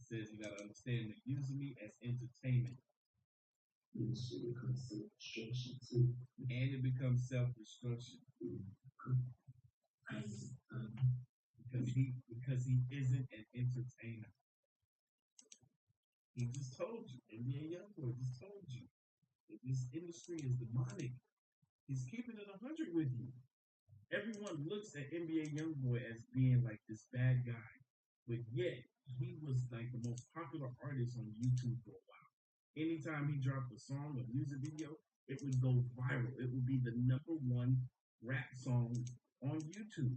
says you gotta understand that using me as entertainment. And it becomes self-destruction. Because he isn't an entertainer. He just told you, NBA YoungBoy just told you that this industry is demonic. He's keeping it 100 with you. Everyone looks at NBA YoungBoy as being like this bad guy, but yet he was like the most popular artist on YouTube for a while. Anytime he dropped a song or music video, it would go viral. It would be the #1 rap song on YouTube.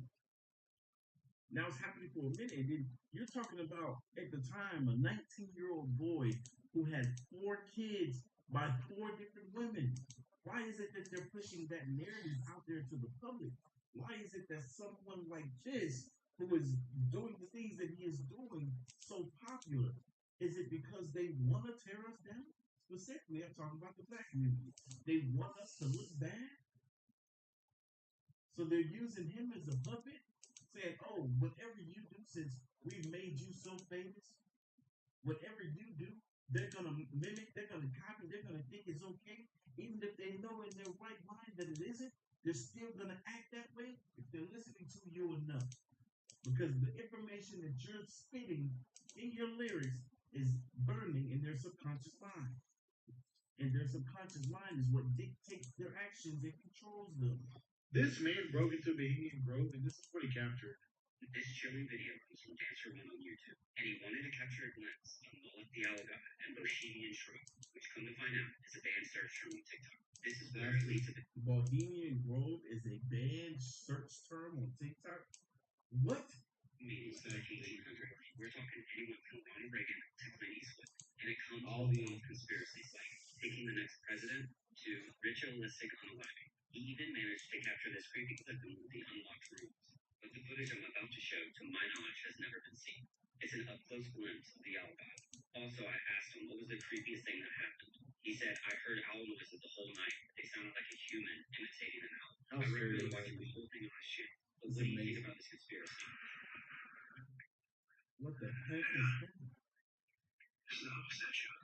Now it's happening for a minute. And then you're talking about, at the time, a 19-year-old boy who had 4 kids by 4 different women. Why is it that they're pushing that narrative out there to the public? Why is it that someone like this, who is doing the things that he is doing, so popular? Is it because they want to tear us down? Specifically, I'm talking about the black community. They want us to look bad. So they're using him as a puppet, saying, oh, whatever you do, since we've made you so famous, whatever you do, they're going to mimic, they're going to copy, they're going to think it's okay. Even if they know in their right mind that it isn't, they're still going to act that way if they're listening to you enough. Because the information that you're spitting in your lyrics is burning in their subconscious mind. And their subconscious mind is what dictates their actions and controls them. This man broke into Bohemian Grove, and this is what he captured. This chilling video comes from Dancer One on YouTube, and he wanted to capture a glimpse of Moloch the Owl God and Bohemian Shrub, which, come to find out, is a banned search term on TikTok. This is what leads to the Bohemian Grove is a banned search term on TikTok? What? meetings in the 1800s. We're talking anyone from Ronald Reagan to Clint Eastwood, and it comes All with the conspiracies like picking the next president to ritualistic unaliving. He even managed to capture this creepy clip in the unlocked rooms. But the footage I'm about to show, to my knowledge, has never been seen. It's an up-close glimpse of the owl god. Also, I asked him what was the creepiest thing that happened. He said, I heard owl noises the whole night. They sounded like a human imitating an owl. I recommend watching the whole thing on his channel. But what do you think about this conspiracy? What the heck is that? It's not a statue.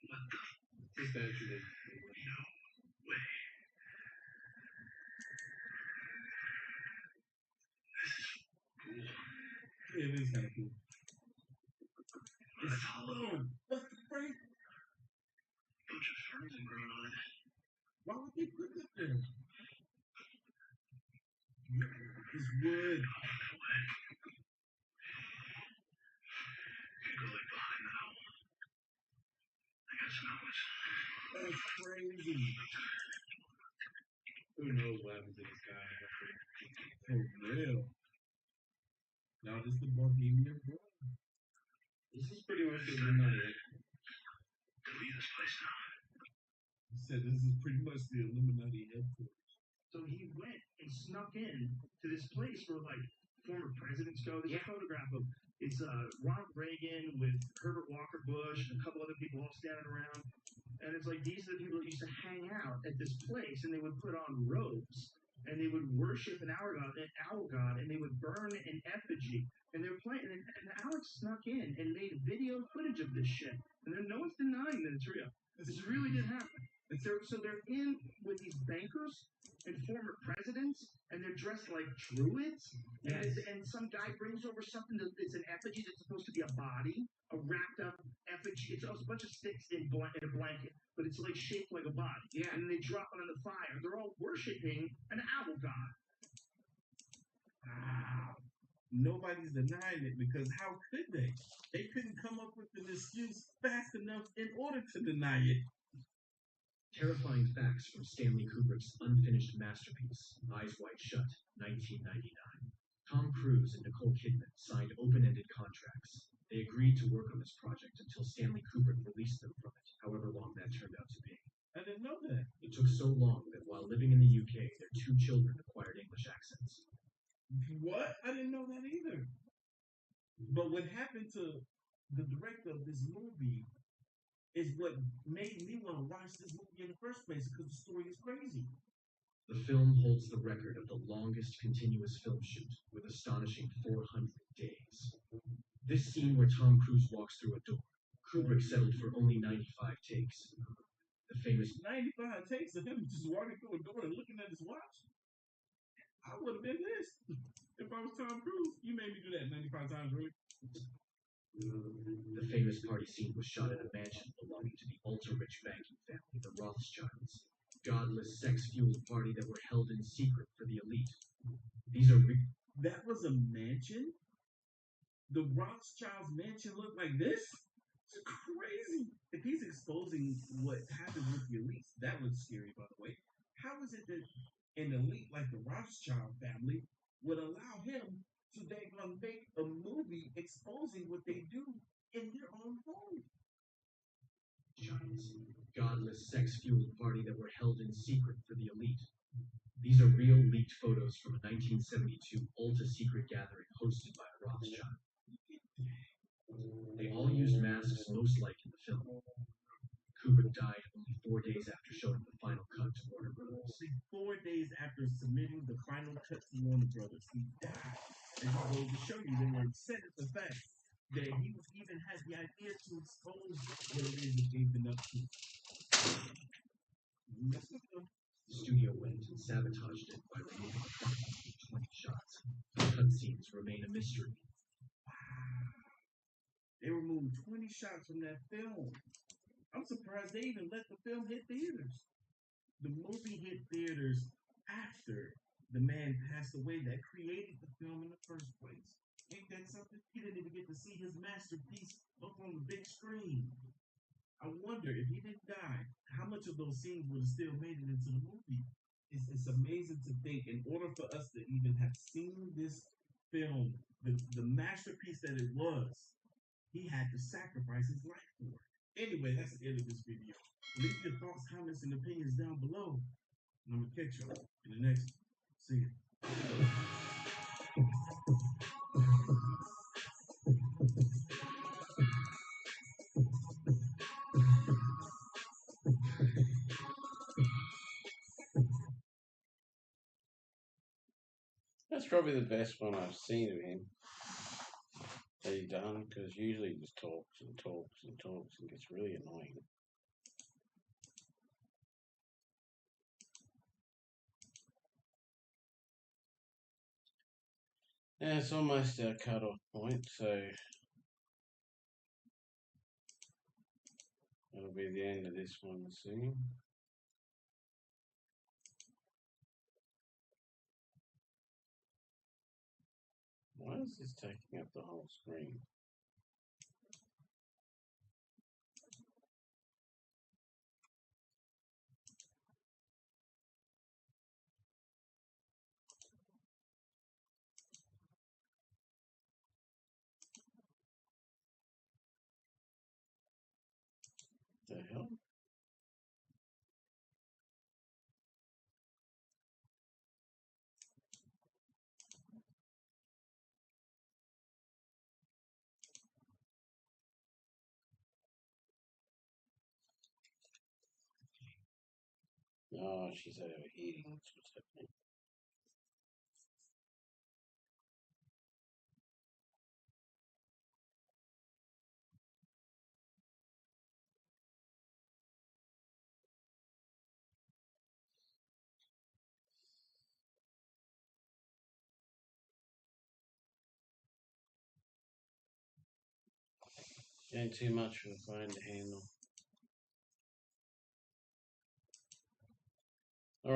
What the? It's a statue. No way. This is cool. Yeah, it is kind of cool. It's hollow. What the freak? Bunch of ferns and growing on it. Why would they put it there? It's wood. Could go like behind the owl. I got some hours. That's crazy. Who knows what happens to this guy? For real. Now this is the Bohemian Grove. This is pretty much the Illuminati. Delete this place now. He said this is pretty much the Illuminati headquarters. So he went and snuck in to this place where like former presidents go. There's a photograph of it's Ronald Reagan with Herbert Walker Bush and a couple other people all standing around. And it's like these are the people that used to hang out at this place, and they would put on robes and they would worship an owl god, and they would burn an effigy. And they were playing, and Alex snuck in and made video footage of this shit. And then no one's denying that it's real. This really did happen. And so they're in with these bankers and former presidents, and they're dressed like druids. And some guy brings over something that's an effigy that's supposed to be a body, a wrapped up effigy. It's a bunch of sticks in a blanket, but it's like shaped like a body. Yeah. And then they drop it on the fire. They're all worshiping an owl god. Wow. Nobody's denying it because how could they? They couldn't come up with an excuse fast enough in order to deny it. Terrifying facts from Stanley Kubrick's unfinished masterpiece, Eyes Wide Shut, 1999. Tom Cruise and Nicole Kidman signed open-ended contracts. They agreed to work on this project until Stanley Kubrick released them from it, however long that turned out to be. I didn't know that. It took so long that while living in the UK, their 2 children acquired English accents. What? I didn't know that either. But what happened to the director of this movie is what made me want to watch this movie in the first place, because the story is crazy. The film holds the record of the longest continuous film shoot, with astonishing 400 days. This scene where Tom Cruise walks through a door, Kubrick settled for only 95 takes. The famous 95 takes of him just walking through a door and looking at his watch? I would have been pissed if I was Tom Cruise. You made me do that 95 times, really? The famous party scene was shot at a mansion belonging to the ultra-rich banking family, the Rothschilds. Godless, sex-fueled party that were held in secret for the elite. These are That was a mansion? The Rothschilds mansion looked like this? It's crazy. If he's exposing what happens with the elites, that was scary, by the way. How is it that an elite like the Rothschild family would allow him to make a movie exposing what they do in their own home? Giants, godless, sex-fueled party that were held in secret for the elite. These are real leaked photos from a 1972 ultra-secret gathering hosted by Rothschild. They all used masks most like in the film. Kubrick died only 4 days after showing the final cut to Warner Brothers. 4 days after submitting the final cut to Warner Brothers, he died. And it goes to show you they were upset at the fact that he even had the idea to expose what it is that they've been up to. The studio went and sabotaged it by removing 20 shots. The cutscenes remain a mystery. They removed 20 shots from that film. I'm surprised they even let the film hit theaters. The movie hit theaters after the man passed away that created the film in the first place. Ain't that something? He didn't even get to see his masterpiece up on the big screen. I wonder if he didn't die, how much of those scenes would have still made it into the movie? It's amazing to think, in order for us to even have seen this film, the masterpiece that it was, he had to sacrifice his life for it. Anyway, that's the end of this video. Leave your thoughts, comments, and opinions down below. And I'm going to catch y'all in the next one. See ya. That's probably the best one I've seen of him that he done, because usually he just talks and talks and talks and gets really annoying. Yeah, it's almost our cut-off point, so that'll be the end of this one soon. Why is this taking up the whole screen? The hell? Oh, she's overheating. That's what's happening. Getting too much for the phone to handle.